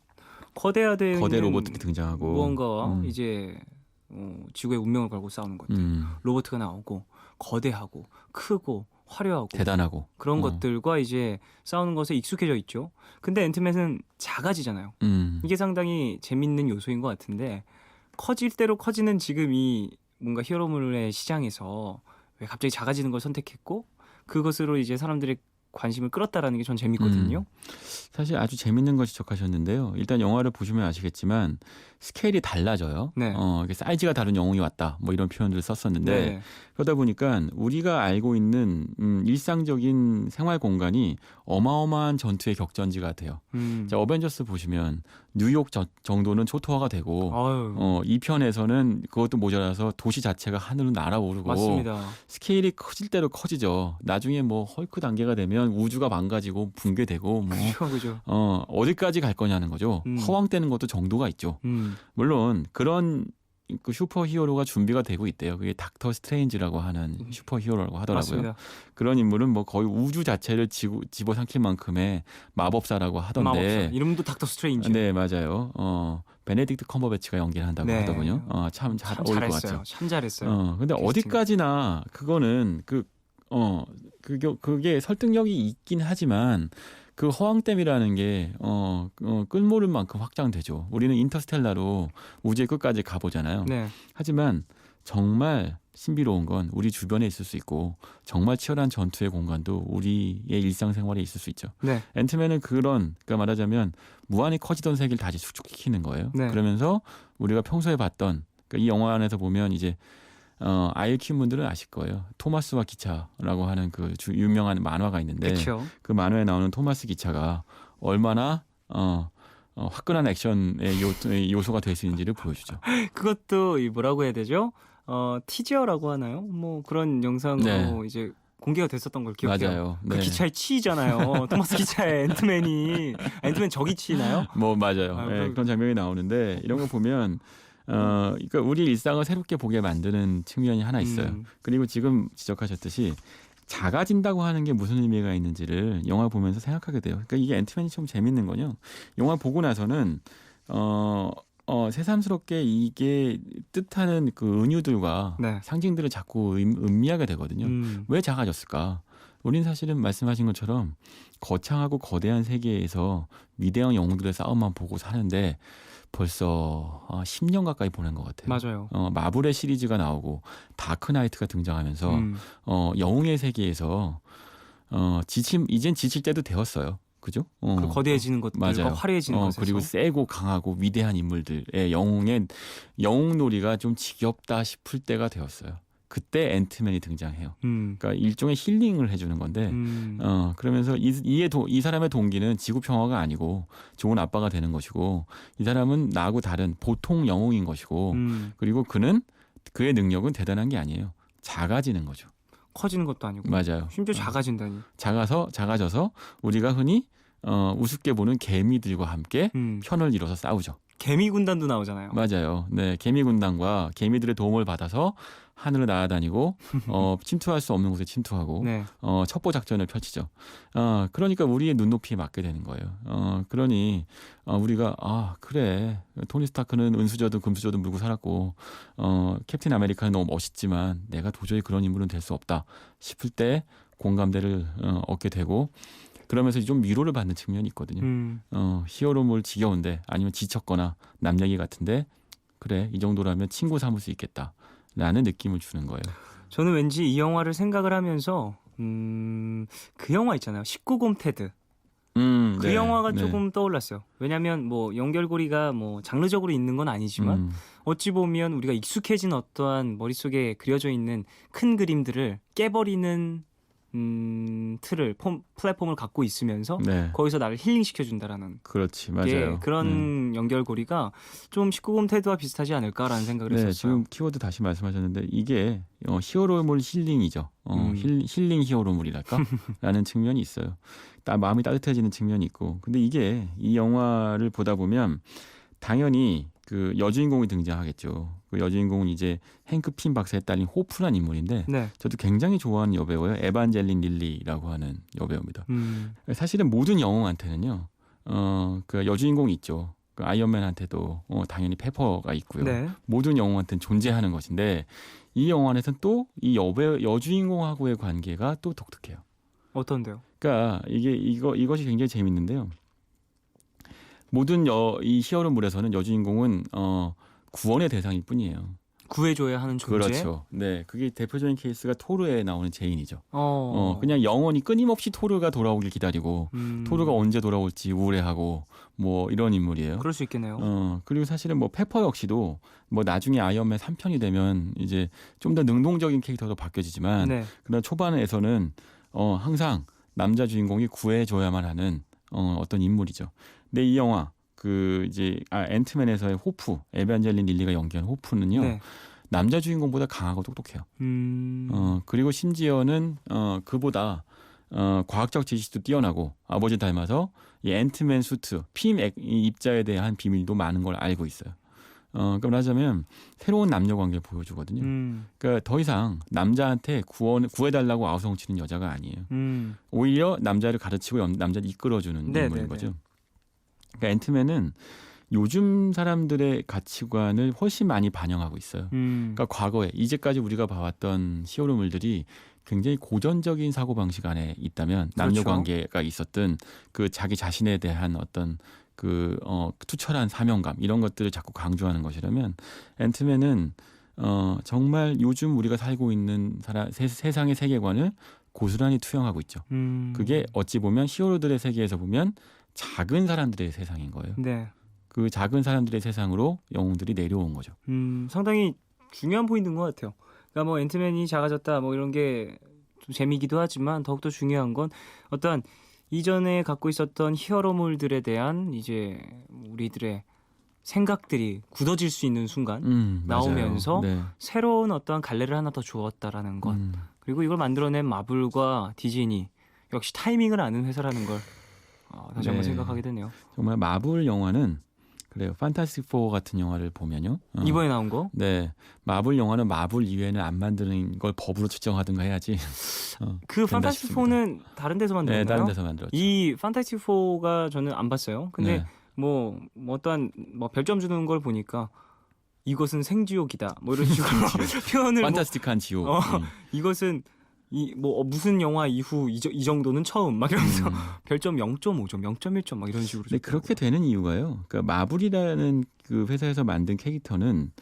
S1: 거대
S2: 로봇들이 등장하고
S1: 무언가와 이제 지구의 운명을 걸고 싸우는 것들 로봇가 나오고 거대하고 크고 화려하고
S2: 대단하고
S1: 그런 것들과 이제 싸우는 것에 익숙해져 있죠. 근데 앤트맨은 작아지잖아요. 이게 상당히 재밌는 요소인 것 같은데 커질 대로 커지는 지금 이 뭔가 히어로물의 시장에서 왜 갑자기 작아지는 걸 선택했고 그것으로 이제 사람들의 관심을 끌었다라는 게 전 재밌거든요.
S2: 사실 아주 재밌는 걸 지적하셨는데요. 일단 영화를 보시면 아시겠지만 스케일이 달라져요.
S1: 네.
S2: 이게 사이즈가 다른 영웅이 왔다. 뭐 이런 표현들을 썼었는데
S1: 네.
S2: 그러다 보니까 우리가 알고 있는 일상적인 생활 공간이 어마어마한 전투의 격전지가 돼요. 자, 어벤져스 보시면 뉴욕 정도는 초토화가 되고
S1: 아유,
S2: 2편에서는 그것도 모자라서 도시 자체가 하늘로 날아오르고
S1: 맞습니다.
S2: 스케일이 커질 대로 커지죠. 나중에 뭐 헐크 단계가 되면 우주가 망가지고 붕괴되고 뭐
S1: 그죠.
S2: 어디까지 갈 거냐는 거죠. 허황되는 것도 정도가 있죠. 물론 그런 그 슈퍼 히어로가 준비가 되고 있대요. 그게 닥터 스트레인지라고 하는 슈퍼 히어로라고 하더라고요.
S1: 맞습니다.
S2: 그런 인물은 뭐 거의 우주 자체를 집어삼킬 만큼의 마법사라고 하던데.
S1: 마법사. 이름도 닥터 스트레인지.
S2: 네, 맞아요. 베네딕트 컴버배치가 연기를 한다고
S1: 네.
S2: 하더군요. 참 잘
S1: 참
S2: 어울릴 것
S1: 잘했어요.
S2: 같죠.
S1: 참 잘했어요.
S2: 근데
S1: 캐스팅.
S2: 어디까지나 그거는 그게 설득력이 있긴 하지만 그 허황됨이라는 게 끌모를 만큼 확장되죠. 우리는 인터스텔라로 우주의 끝까지 가보잖아요.
S1: 네.
S2: 하지만 정말 신비로운 건 우리 주변에 있을 수 있고 정말 치열한 전투의 공간도 우리의 일상생활에 있을 수 있죠.
S1: 네.
S2: 앤트맨은 그러니까 말하자면 무한히 커지던 세계를 다시 수축시키는 거예요.
S1: 네.
S2: 그러면서 우리가 평소에 봤던 그러니까 이 영화 안에서 보면 이제 아이를 키운 분들은 아실 거예요. 토마스와 기차라고 하는 그 유명한 만화가 있는데
S1: 그렇죠.
S2: 그 만화에 나오는 토마스 기차가 얼마나 화끈한 액션의 요소가 될 수 있는지를 보여주죠.
S1: 그것도 이 뭐라고 해야 되죠? 티저라고 하나요? 뭐 그런 영상으로
S2: 네.
S1: 이제 공개가 됐었던 걸 기억해요.
S2: 맞아요.
S1: 그
S2: 네.
S1: 기차에 치이잖아요. 토마스 기차에 앤트맨 저기 치나요?
S2: 뭐 맞아요. 네, 그런 장면이 나오는데 이런 거 보면 그러니까 우리 일상을 새롭게 보게 만드는 측면이 하나 있어요. 그리고 지금 지적하셨듯이 작아진다고 하는 게 무슨 의미가 있는지를 영화 보면서 생각하게 돼요. 그러니까 이게 앤트맨이 좀 재밌는 거죠. 영화 보고 나서는 새삼스럽게 이게 뜻하는 그 은유들과
S1: 네.
S2: 상징들을 자꾸 음미하게 되거든요. 왜 작아졌을까? 우린 사실은 말씀하신 것처럼 거창하고 거대한 세계에서 위대한 영웅들의 싸움만 보고 사는데 벌써 10년 가까이 보낸 것 같아요.
S1: 맞아요.
S2: 마블의 시리즈가 나오고 다크나이트가 등장하면서 영웅의 세계에서 이젠 지칠 때도 되었어요. 그죠?
S1: 그 거대해지는 것들과
S2: 맞아요.
S1: 화려해지는 것에서
S2: 그리고 세고 강하고 위대한 인물들의 영웅 놀이가 좀 지겹다 싶을 때가 되었어요. 그때 앤트맨이 등장해요. 그러니까 일종의 힐링을 해주는 건데 그러면서 이 사람의 동기는 지구 평화가 아니고 좋은 아빠가 되는 것이고 이 사람은 나하고 다른 보통 영웅인 것이고 그리고 그의 능력은 대단한 게 아니에요. 작아지는 거죠.
S1: 커지는 것도 아니고
S2: 맞아요.
S1: 심지어 작아진다니.
S2: 작아져서 우리가 흔히 우습게 보는 개미들과 함께 편을 이뤄서 싸우죠.
S1: 개미 군단도 나오잖아요.
S2: 맞아요. 네, 개미 군단과 개미들의 도움을 받아서 하늘을 날아다니고 침투할 수 없는 곳에 침투하고
S1: 네.
S2: 첩보 작전을 펼치죠. 그러니까 우리의 눈높이에 맞게 되는 거예요. 그러니 우리가 그래 토니 스타크는 은수저든 금수저든 물고 살았고 캡틴 아메리카는 너무 멋있지만 내가 도저히 그런 인물은 될 수 없다 싶을 때 공감대를 얻게 되고 그러면서 좀 위로를 받는 측면이 있거든요. 히어로물 지겨운데 아니면 지쳤거나 남 얘기 같은데 그래 이 정도라면 친구 삼을 수 있겠다라는 느낌을 주는 거예요.
S1: 저는 왠지 이 영화를 생각을 하면서 그 영화 있잖아요. 19금 테드. 그
S2: 네,
S1: 영화가
S2: 네.
S1: 조금 떠올랐어요. 왜냐하면 뭐 연결고리가 뭐 장르적으로 있는 건 아니지만 어찌 보면 우리가 익숙해진 어떠한 머릿속에 그려져 있는 큰 그림들을 깨버리는 플랫폼을 갖고 있으면서
S2: 네.
S1: 거기서 나를 힐링시켜 준다라는
S2: 그렇지
S1: 게
S2: 맞아요.
S1: 그런 연결고리가 좀 19금 테드와 비슷하지 않을까라는 생각을
S2: 네,
S1: 했었어요.
S2: 지금 키워드 다시 말씀하셨는데 이게 히어로물 힐링이죠. 힐링 히어로물이랄까? 라는 측면이 있어요. 마음이 따뜻해지는 측면이 있고. 근데 이게 이 영화를 보다 보면 당연히 그 여주인공이 등장하겠죠. 그 여주인공은 이제 행크 핀 박사의 딸인 호프란 인물인데
S1: 네.
S2: 저도 굉장히 좋아하는 여배우예요. 에반젤린 릴리라고 하는 여배우입니다.
S1: 음.
S2: 사실은 모든 영웅한테는요. 그 여주인공이 있죠. 그 아이언맨한테도 당연히 페퍼가 있고요.
S1: 네.
S2: 모든 영웅한테는 존재하는 것인데 이 영화 안에서는 또 이 여주인공하고의 관계가 또 독특해요.
S1: 어떤데요?
S2: 그러니까 이것이 굉장히 재밌는데요. 모든 이 히어로물에서는 여주인공은 구원의 대상일 뿐이에요.
S1: 구해줘야 하는 존재.
S2: 그렇죠. 네, 그게 대표적인 케이스가 토르에 나오는 제인이죠.
S1: 어.
S2: 그냥 영원히 끊임없이 토르가 돌아오길 기다리고 토르가 언제 돌아올지 우울해하고 뭐 이런 인물이에요.
S1: 그럴 수 있겠네요.
S2: 그리고 사실은 뭐 페퍼 역시도 뭐 나중에 아이언맨 3편이 되면 이제 좀 더 능동적인 캐릭터로 바뀌어지지만
S1: 네.
S2: 그러나 초반에서는 항상 남자 주인공이 구해줘야만 하는 어떤 인물이죠. 근데 이 영화 그 이제 앤트맨에서의 호프 에반젤린 릴리가 연기한 호프는요.
S1: 네.
S2: 남자 주인공보다 강하고 똑똑해요. 그리고 심지어는 그보다 과학적 지식도 뛰어나고 아버지 닮아서 이 앤트맨 수트 입자에 대한 비밀도 많은 걸 알고 있어요. 그러니까 말하자면 새로운 남녀 관계를 보여주거든요. 그러니까 더 이상 남자한테 구해달라고 아우성치는 여자가 아니에요. 오히려 남자를 가르치고 남자를 이끌어주는
S1: 네,
S2: 인물인
S1: 네,
S2: 거죠.
S1: 네.
S2: 그러니까 앤트맨은 요즘 사람들의 가치관을 훨씬 많이 반영하고 있어요. 그러니까 과거에 이제까지 우리가 봐왔던 히어로물들이 굉장히 고전적인 사고방식 안에 있다면 남녀
S1: 그렇죠.
S2: 관계가 있었던 그 자기 자신에 대한 어떤 그 투철한 사명감 이런 것들을 자꾸 강조하는 것이라면 앤트맨은 정말 요즘 우리가 살고 있는 세상의 세계관을 고스란히 투영하고 있죠. 그게 어찌 보면 히어로들의 세계에서 보면 작은 사람들의 세상인 거예요.
S1: 네.
S2: 그 작은 사람들의 세상으로 영웅들이 내려온 거죠.
S1: 상당히 중요한 포인트인 것 같아요. 그러니까 뭐 앤트맨이 작아졌다 뭐 이런 게 좀 재미기도 하지만 더욱더 중요한 건 어떤 이전에 갖고 있었던 히어로물들에 대한 이제 우리들의 생각들이 굳어질 수 있는 순간 나오면서
S2: 네.
S1: 새로운 어떤 갈래를 하나 더 주었다라는 것. 그리고 이걸 만들어낸 마블과 디즈니 역시 타이밍을 아는 회사라는 걸 다시 한번
S2: 네.
S1: 생각하게 되네요.
S2: 정말 마블 영화는 그래요. 판타스틱 4 같은 영화를 보면요.
S1: 이번에 나온 거?
S2: 네. 마블 영화는 마블 이외에는 안 만드는 걸 법으로 측정하든가 해야지.
S1: 그 판타스틱 4는 다른 데서 만들었나요?
S2: 네, 다른 데서 만들었죠.
S1: 이 판타스틱 4가 저는 안 봤어요. 근데
S2: 네.
S1: 뭐 어떠한 별점 주는 걸 보니까 이것은 생지옥이다. 뭐 이런 식으로 표현을
S2: 판타스틱한 지옥.
S1: 이것은 무슨 영화 이후 이 정도는 처음 막 이러면서 별점 0.5점, 0.1점 막 이런 식으로.
S2: 네, 그렇게 되는 이유가요. 그러니까 마블이라는 그 회사에서 만든 캐릭터는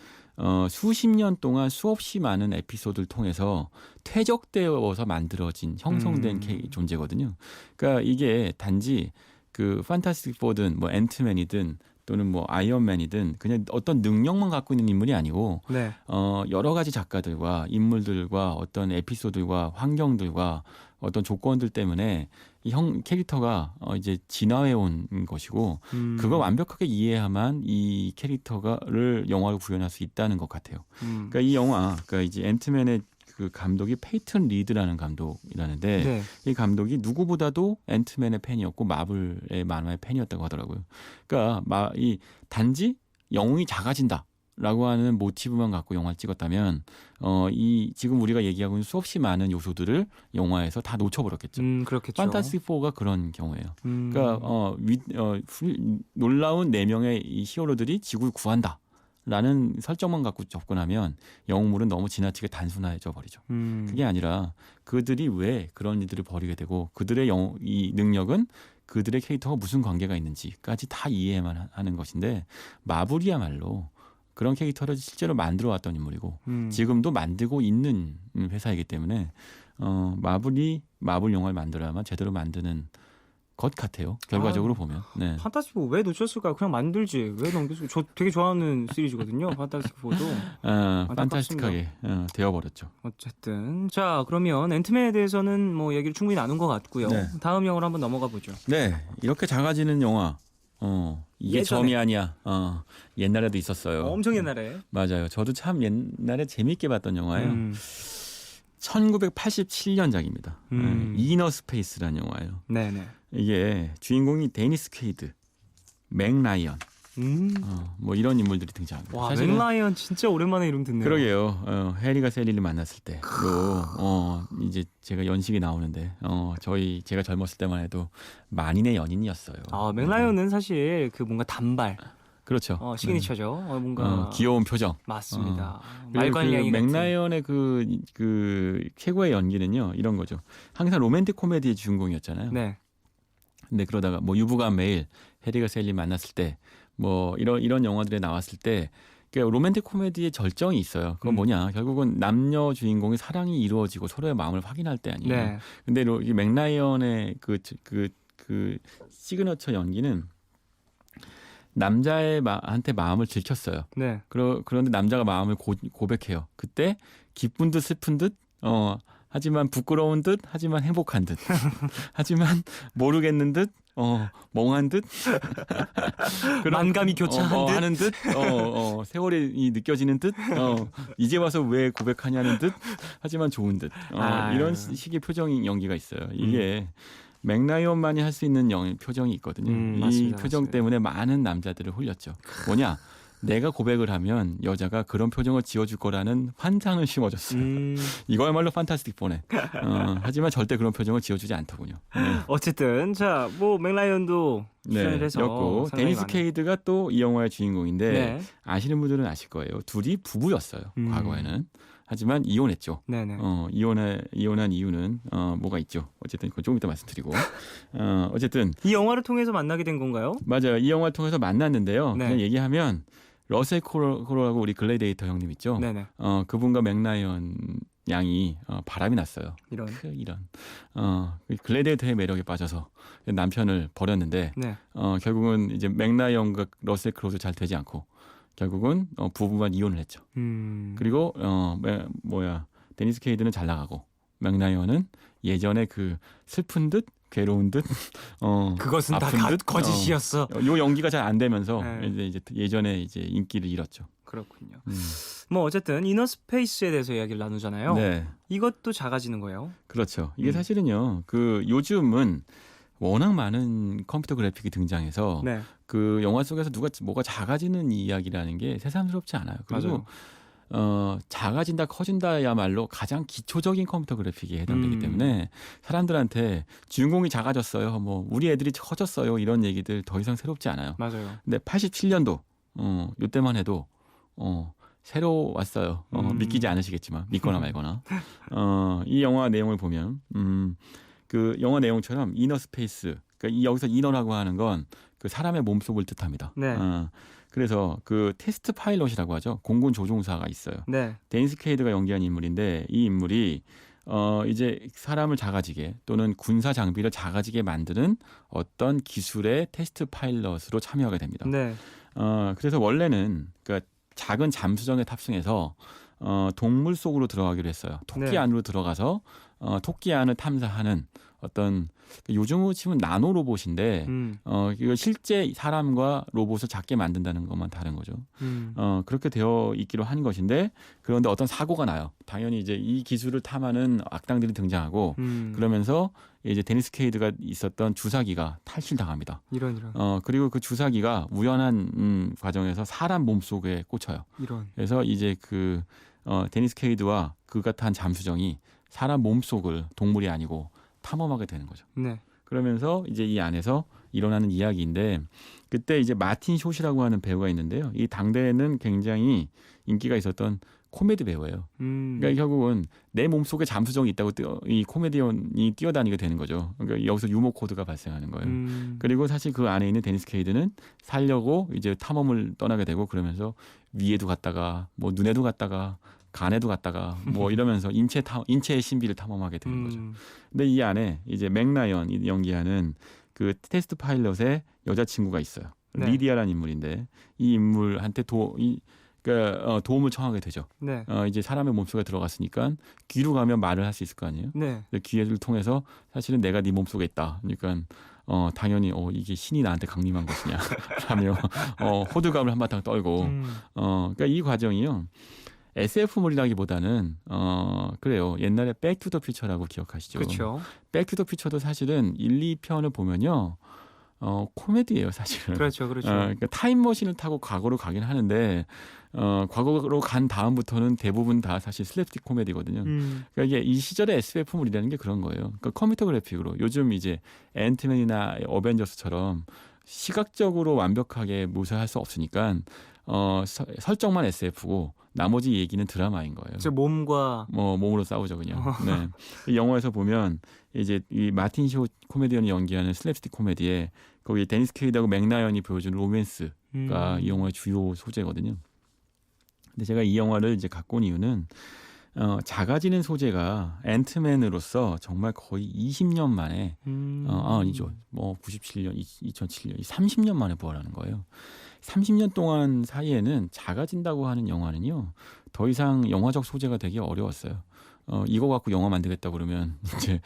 S2: 수십 년 동안 수없이 많은 에피소드를 통해서 퇴적되어서 만들어진 형성된 존재거든요. 그러니까 이게 단지 그 판타스틱 4든 뭐 앤트맨이든 또는 뭐 아이언맨이든 그냥 어떤 능력만 갖고 있는 인물이 아니고
S1: 네.
S2: 여러 가지 작가들과 인물들과 어떤 에피소드와 환경들과 어떤 조건들 때문에 이 캐릭터가 이제 진화해 온 것이고 그걸 완벽하게 이해해야만 이 캐릭터를 영화로 구현할 수 있다는 것 같아요. 그러니까 이 영화, 그러니까 이제 앤트맨의 그 감독이 페이튼 리드라는 감독이라는데
S1: 네.
S2: 이 감독이 누구보다도 앤트맨의 팬이었고 마블의 만화의 팬이었다고 하더라고요. 그러니까 이 단지 영웅이 작아진다라고 하는 모티브만 갖고 영화를 찍었다면 이 지금 우리가 얘기하고 있는 수없이 많은 요소들을 영화에서 다 놓쳐버렸겠죠.
S1: 그렇겠죠.
S2: 판타스틱 4가 그런 경우예요. 그러니까 놀라운 4명의 이 히어로들이 지구를 구한다. 라는 설정만 갖고 접근하면 영웅물은 너무 지나치게 단순해져 버리죠. 그게 아니라 그들이 왜 그런 일들을 벌이게 되고 그들의 이 능력은 그들의 캐릭터가 무슨 관계가 있는지까지 다 이해만 하는 것인데 마블이야말로 그런 캐릭터를 실제로 만들어 왔던 인물이고 지금도 만들고 있는 회사이기 때문에 마블이 마블 영화를 만들어야만 제대로 만드는 것 같아요. 결과적으로 보면. 네.
S1: 판타스틱 4 왜 놓쳤을까요? 그냥 만들지. 왜 넘겼을까요? 저 되게 좋아하는 시리즈거든요. 판타스틱 4도.
S2: 판타스틱하게 되어버렸죠.
S1: 어쨌든 자 그러면 앤트맨에 대해서는 뭐 얘기를 충분히 나눈 것 같고요.
S2: 네.
S1: 다음 영화로 한번 넘어가 보죠.
S2: 네, 이렇게 작아지는 영화. 이게
S1: 예전에.
S2: 점이 아니야. 옛날에도 있었어요.
S1: 엄청 옛날에.
S2: 맞아요. 저도 참 옛날에 재미있게 봤던 영화예요. 1987년작입니다. 이너 스페이스라는 영화예요.
S1: 네네.
S2: 이게 주인공이 데니스 퀘이드, 맥 라이언, 뭐 이런 인물들이 등장합니다.
S1: 와,
S2: 사실은
S1: 맥라이언 진짜 오랜만에 이름 듣네요.
S2: 그러게요. 해리가 셀리를 만났을 때로 이제 제가 연식이 나오는데 제가 젊었을 때만 해도 만인의 연인이었어요.
S1: 맥라이언은 사실 그 뭔가 단발,
S2: 그렇죠.
S1: 시그니처죠. 뭔가
S2: 귀여운 표정.
S1: 맞습니다.
S2: 그리고
S1: 말괄량이 같은.
S2: 맥라이언의 그 최고의 연기는요 이런 거죠. 항상 로맨틱 코미디의 주인공이었잖아요.
S1: 네.
S2: 근데 그러다가 뭐 유부간 메일, 해리가 셀리 만났을 때, 뭐 이런 영화들에 나왔을 때, 그러니까 로맨틱 코미디의 절정이 있어요. 그건 뭐냐? 결국은 남녀 주인공의 사랑이 이루어지고 서로의 마음을 확인할 때 아니에요.
S1: 네.
S2: 근데 이 맥라이언의 그 시그너처 연기는 남자한테 마음을 들켰어요.
S1: 네.
S2: 그런데 남자가 마음을 고백해요. 그때 기쁜 듯 슬픈 듯, 하지만 부끄러운 듯, 하지만 행복한 듯, 하지만 모르겠는 듯, 멍한 듯,
S1: 만감이 교차한 듯,
S2: 하는 듯, 세월이 느껴지는 듯, 이제 와서 왜 고백하냐는 듯, 하지만 좋은 듯, 이런 식의 표정 연기가 있어요. 이게 맥라이언만이 할 수 있는 표정이 있거든요. 이
S1: 맞습니다,
S2: 표정
S1: 맞습니다.
S2: 때문에 많은 남자들을 홀렸죠. 뭐냐? 내가 고백을 하면 여자가 그런 표정을 지어줄 거라는 환상을 심어줬어요. 이거야말로 판타스틱 보네. 하지만 절대 그런 표정을 지어주지 않더군요. 네.
S1: 어쨌든 자, 뭐 맥라이언도 출연을 해서
S2: 였고
S1: 상당히
S2: 데니스
S1: 많은-
S2: 케이드가 또 이 영화의 주인공인데
S1: 네.
S2: 아시는 분들은 아실 거예요. 둘이 부부였어요. 과거에는. 하지만 이혼했죠.
S1: 네네.
S2: 이혼한 이유는 뭐가 있죠. 어쨌든 그건 조금 이따 말씀드리고. 어쨌든
S1: 이 영화를 통해서 만나게 된 건가요?
S2: 맞아요. 이 영화를 통해서 만났는데요.
S1: 네.
S2: 그냥 얘기하면 러셀 크로우라고 우리 글래디에이터 형님 있죠.
S1: 네네.
S2: 그분과 맥라이언 양이 바람이 났어요.
S1: 이런.
S2: 이런 글래디에이터의 매력에 빠져서 남편을 버렸는데
S1: 네.
S2: 결국은 이제 맥라이언과 러셀 크로우도 잘 되지 않고 결국은 부부만 이혼을 했죠. 그리고 데니스 케이드는 잘 나가고 맥라이언은 예전에 그 슬픈 듯 괴로운 듯
S1: 그것은 다
S2: 아픈 듯?
S1: 거짓이었어.
S2: 요 연기가 잘 안 되면서
S1: 네.
S2: 이제 예전에 이제 인기를 잃었죠.
S1: 그렇군요. 뭐 어쨌든 이너 스페이스에 대해서 이야기를 나누잖아요.
S2: 네,
S1: 이것도 작아지는 거예요.
S2: 그렇죠. 이게 사실은요. 그 요즘은 워낙 많은 컴퓨터 그래픽이 등장해서
S1: 네.
S2: 그 영화 속에서 뭐가 작아지는 이야기라는 게 새삼스럽지 않아요. 그리고
S1: 맞아요.
S2: 작아진다 커진다야말로 가장 기초적인 컴퓨터 그래픽에 해당되기 때문에 사람들한테 주인공이 작아졌어요. 뭐 우리 애들이 커졌어요. 이런 얘기들 더 이상 새롭지 않아요.
S1: 맞아요.
S2: 근데 87년도 이때만 해도 새로 왔어요. 믿기지 않으시겠지만 믿거나 말거나 이 영화 내용을 보면 그 영화 내용처럼 이너 스페이스 그러니까 여기서 이너라고 하는 건 그 사람의 몸속을 뜻합니다.
S1: 네.
S2: 그래서 그 테스트 파일럿이라고 하죠. 공군 조종사가 있어요.
S1: 네.
S2: 데니스 케이드가 연기한 인물인데 이 인물이 이제 사람을 작아지게 또는 군사 장비를 작아지게 만드는 어떤 기술의 테스트 파일럿으로 참여하게 됩니다.
S1: 네.
S2: 그래서 원래는 그러니까 작은 잠수정에 탑승해서 동물 속으로 들어가기로 했어요. 토끼
S1: 네.
S2: 안으로 들어가서 토끼 안을 탐사하는 어떤 요즘으로 치면 나노 로봇인데 이거 실제 사람과 로봇을 작게 만든다는 것만 다른 거죠. 그렇게 되어 있기로 한 것인데 그런데 어떤 사고가 나요. 당연히 이제 이 기술을 탐하는 악당들이 등장하고 그러면서 이제 데니스 케이드가 있었던 주사기가 탈출당합니다.
S1: 이런.
S2: 그리고 그 주사기가 우연한 과정에서 사람 몸속에 꽂혀요.
S1: 이런.
S2: 그래서 이제 그 데니스 케이드와 그가 탄 잠수정이 사람 몸속을 동물이 아니고 탐험하게 되는 거죠.
S1: 네.
S2: 그러면서 이제 이 안에서 일어나는 이야기인데 그때 이제 마틴 숏이라고 하는 배우가 있는데요. 이 당대에는 굉장히 인기가 있었던 코미디 배우예요. 그러니까 결국은 내 몸속에 잠수정이 있다고 이 코미디언이 뛰어다니게 되는 거죠. 그러니까 여기서 유머 코드가 발생하는 거예요. 그리고 사실 그 안에 있는 데니스 케이드는 살려고 이제 탐험을 떠나게 되고 그러면서 위에도 갔다가 뭐 눈에도 갔다가 간에도 갔다가 뭐 이러면서 인체의 신비를 탐험하게 되는 거죠. 근데 이 안에 이제 맥라이언이 연기하는 그 테스트 파일럿의 여자친구가 있어요.
S1: 네.
S2: 리디아라는 인물인데 이 인물한테 그러니까 도움을 청하게 되죠.
S1: 네.
S2: 이제 사람의 몸속에 들어갔으니까 귀로 가면 말을 할 수 있을 거 아니에요.
S1: 네.
S2: 귀를 통해서 사실은 내가 네 몸속에 있다. 그러니까 당연히 이게 신이 나한테 강림한 것이냐 라며 호들갑을 한바탕 떨고 그러니까 이 과정이요. SF물이라기보다는 그래요. 옛날에 백투더 퓨처라고 기억하시죠?
S1: 그렇죠.
S2: 백투더 퓨처도 사실은 1, 2편을 보면요. 코미디예요, 사실은.
S1: 그렇죠.
S2: 그러니까 타임머신을 타고 과거로 가긴 하는데 과거로 간 다음부터는 대부분 다 사실 슬랩스틱 코미디거든요. 그러니까 이게 이 시절의 SF물이라는 게 그런 거예요. 그러니까 컴퓨터 그래픽으로 요즘 이제 앤트맨이나 어벤져스처럼 시각적으로 완벽하게 묘사할 수 없으니까 설정만 SF고 나머지 얘기는 드라마인 거예요.
S1: 제 몸과
S2: 뭐 몸으로 싸우죠 그냥. 네. 이 영화에서 보면 이제 이 마틴 쇼 코미디언이 연기하는 슬랩스틱 코미디에 거기 데니스 퀘이드하고 맥라이언이 보여주는 로맨스가 이 영화의 주요 소재거든요. 근데 제가 이 영화를 이제 갖고 온 이유는 작아지는 소재가 앤트맨으로서 정말 거의 20년 만에 아니죠. 뭐 97년, 2007년, 30년 만에 부활하는 거예요. 30년 동안 사이에는 작아진다고 하는 영화는요. 더 이상 영화적 소재가 되기 어려웠어요. 이거 갖고 영화 만들겠다 그러면 이제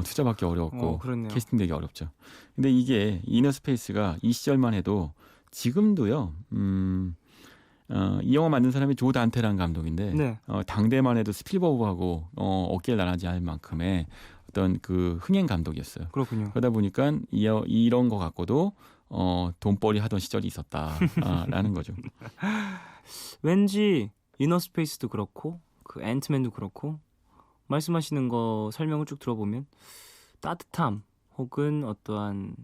S2: 투자받기 어려웠고 캐스팅되기 어렵죠. 근데 이게 이너스페이스가 이 시절만 해도 지금도요. 이 영화 만든 사람이 조 단테라는 감독인데
S1: 네.
S2: 당대만 해도 스필버그하고 어깨를 나란히 할 만큼의 어떤 그 흥행 감독이었어요.
S1: 그렇군요.
S2: 그러다 보니까 이런 거 갖고도 돈벌이 하던 시절이 있었다라는 거죠.
S1: 왠지 이너스페이스도 그렇고 그 앤트맨도 그렇고 말씀하시는 거 설명을 쭉 들어보면 따뜻함 혹은 어떠한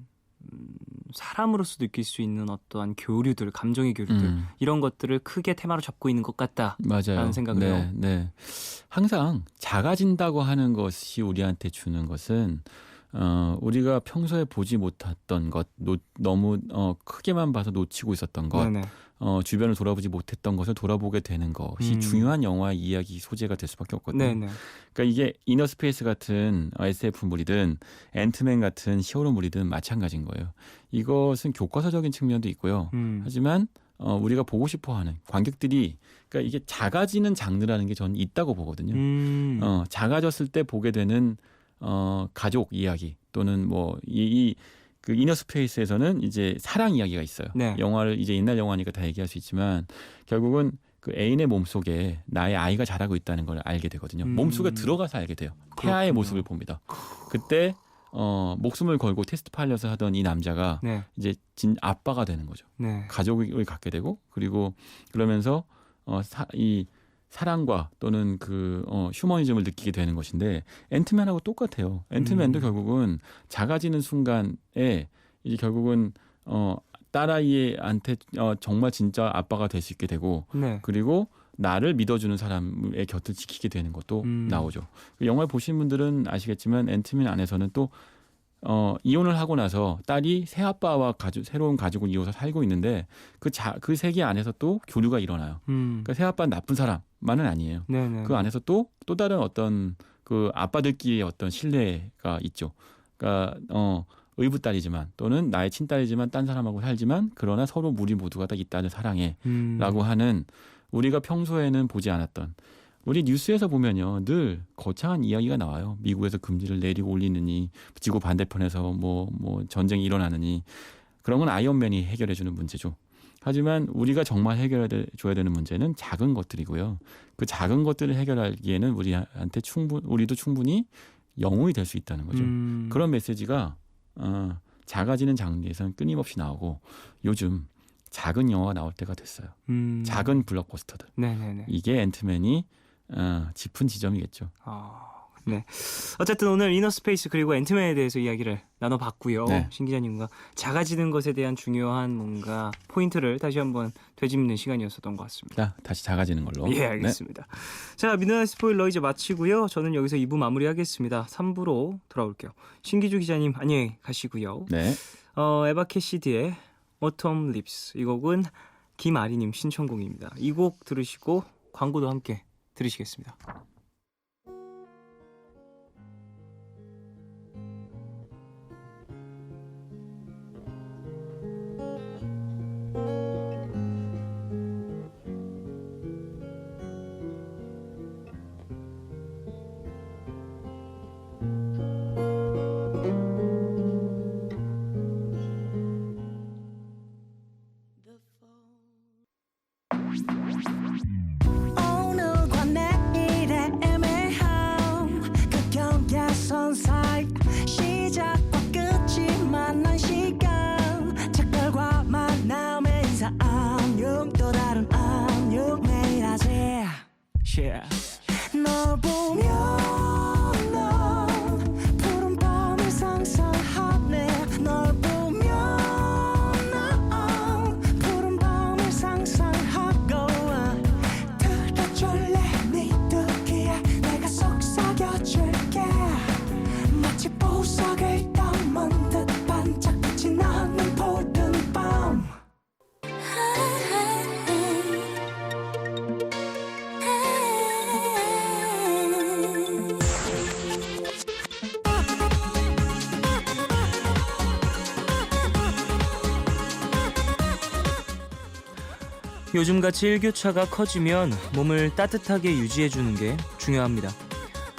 S1: 사람으로서 느낄 수 있는 어떠한 교류들, 감정의 교류들 이런 것들을 크게 테마로 잡고 있는 것 같다.
S2: 맞아요.
S1: 라는 생각을 해요.
S2: 네. 항상 작아진다고 하는 것이 우리한테 주는 것은 우리가 평소에 보지 못했던 것, 너무 크게만 봐서 놓치고 있었던 것,
S1: 네네.
S2: 주변을 돌아보지 못했던 것을 돌아보게 되는 것이 중요한 영화의 이야기 소재가 될 수밖에 없거든요.
S1: 네네.
S2: 그러니까 이게 이너스페이스 같은 SF물이든 앤트맨 같은 히어로물이든 마찬가지인 거예요. 이것은 교과서적인 측면도 있고요. 하지만 우리가 보고 싶어하는 관객들이 그러니까 이게 작아지는 장르라는 게 저는 있다고 보거든요. 작아졌을 때 보게 되는 가족 이야기 또는 뭐 그 이너스페이스에서는 이제 사랑 이야기가 있어요.
S1: 네.
S2: 영화를 이제 옛날 영화니까 다 얘기할 수 있지만 결국은 그 애인의 몸속에 나의 아이가 자라고 있다는 걸 알게 되거든요. 몸속에 들어가서 알게 돼요. 태아의 모습을 봅니다. 그때 목숨을 걸고 테스트 파일럿을 하던 이 남자가
S1: 네.
S2: 이제 아빠가 되는 거죠.
S1: 네.
S2: 가족을 갖게 되고 그리고 그러면서 이 사랑과 또는 그 휴머니즘을 느끼게 되는 것인데 앤트맨하고 똑같아요. 앤트맨도 결국은 작아지는 순간에 이제 결국은 딸아이한테 정말 진짜 아빠가 될 수 있게 되고
S1: 네.
S2: 그리고 나를 믿어주는 사람의 곁을 지키게 되는 것도 나오죠. 영화를 보신 분들은 아시겠지만 앤트맨 안에서는 또 이혼을 하고 나서 딸이 새 아빠와 새로운 가족을 이어서 살고 있는데 그 세계 안에서 또 교류가 일어나요. 그러니까 새 아빠는 나쁜 사람만은 아니에요.
S1: 네네.
S2: 그 안에서 또 다른 어떤 그 아빠들끼리의 어떤 신뢰가 있죠. 그러니까 의붓 딸이지만 또는 나의 친딸이지만 딴 사람하고 살지만 그러나 서로 우리 모두가 다 이 딸을 사랑해라고 하는 우리가 평소에는 보지 않았던 우리 뉴스에서 보면요 늘 거창한 이야기가 나와요. 미국에서 금지를 내리고 올리느니 지구 반대편에서 뭐 전쟁이 일어나느니 그런 건 아이언맨이 해결해주는 문제죠. 하지만 우리가 정말 해결해줘야 되는 문제는 작은 것들이고요. 그 작은 것들을 해결하기에는 우리도 충분히 영웅이 될 수 있다는 거죠. 그런 메시지가 작아지는 장르에서는 끊임없이 나오고 요즘 작은 영화가 나올 때가 됐어요. 작은 블록버스터들.
S1: 네네네.
S2: 이게 앤트맨이 짚은 지점이겠죠.
S1: 네. 어쨌든 오늘 이너스페이스 그리고 앤트맨에 대해서 이야기를 나눠봤고요.
S2: 네.
S1: 신 기자님과 작아지는 것에 대한 중요한 뭔가 포인트를 다시 한번 되짚는 시간이었었던 것 같습니다.
S2: 다시 작아지는 걸로.
S1: 예, 알겠습니다. 자, 미드나잇 스포일러 이제 마치고요. 저는 여기서 2부 마무리하겠습니다. 3부로 돌아올게요. 신기주 기자님 안녕히 가시고요.
S2: 네.
S1: 에바 캐시디의 Autumn Leaves 이 곡은 김아리님 신청곡입니다. 이 곡 들으시고 광고도 함께 들으시겠습니다.
S3: 오늘과 내일의 애매함 그 경계선 사이 시작과 끝이 만난 시간 작별과 만남의 인사 안녕 또 다른 안녕 매일 하지 널 보면 넌 푸른 밤을 상상하네 널 보면
S1: 요즘같이 일교차가 커지면 몸을 따뜻하게 유지해주는 게 중요합니다.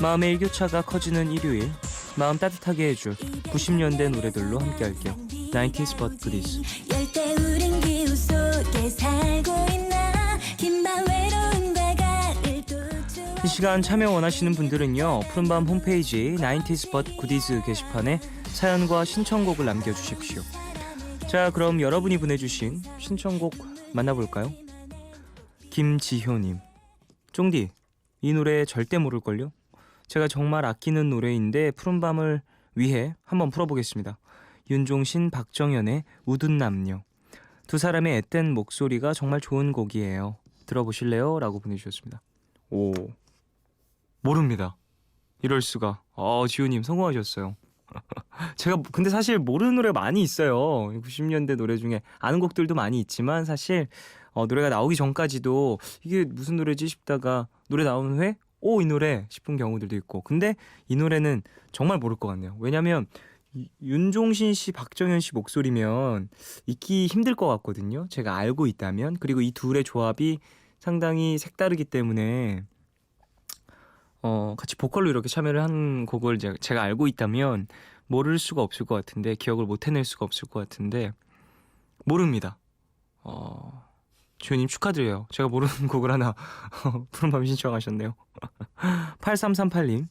S1: 마음의 일교차가 커지는 일요일, 마음 따뜻하게 해줄 90년대 노래들로 함께할게요. 90s but goodies.
S3: 열대우린 기후 속에 살고 있나 긴밤 외로운 대가를 쫓아
S1: 이 시간 참여 원하시는 분들은요, 푸른밤 홈페이지 90s but goodies 게시판에 사연과 신청곡을 남겨주십시오. 자, 그럼 여러분이 보내주신 신청곡 만나볼까요? 김지효님, 쫑디, 이 노래 절대 모를걸요? 제가 정말 아끼는 노래인데 푸른밤을 위해 한번 풀어보겠습니다. 윤종신, 박정현의 웃은 남녀. 두 사람의 앳된 목소리가 정말 좋은 곡이에요. 들어보실래요? 라고 보내주셨습니다. 오, 모릅니다. 이럴 수가. 지효님 성공하셨어요. 제가 근데 사실 모르는 노래가 많이 있어요. 90년대 노래 중에 아는 곡들도 많이 있지만 사실 노래가 나오기 전까지도 이게 무슨 노래지 싶다가 노래 나오는 후에 이 노래 싶은 경우들도 있고, 근데 이 노래는 정말 모를 것 같네요. 왜냐면 윤종신 씨, 박정현 씨 목소리면 잊기 힘들 것 같거든요. 제가 알고 있다면. 그리고 이 둘의 조합이 상당히 색다르기 때문에 같이 보컬로 이렇게 참여를 한 곡을 제가 알고 있다면 모를 수가 없을 것 같은데, 기억을 못 해낼 수가 없을 것 같은데 모릅니다. 주현님 축하드려요. 제가 모르는 곡을 하나 푸른밤 신청하셨네요. 8338님,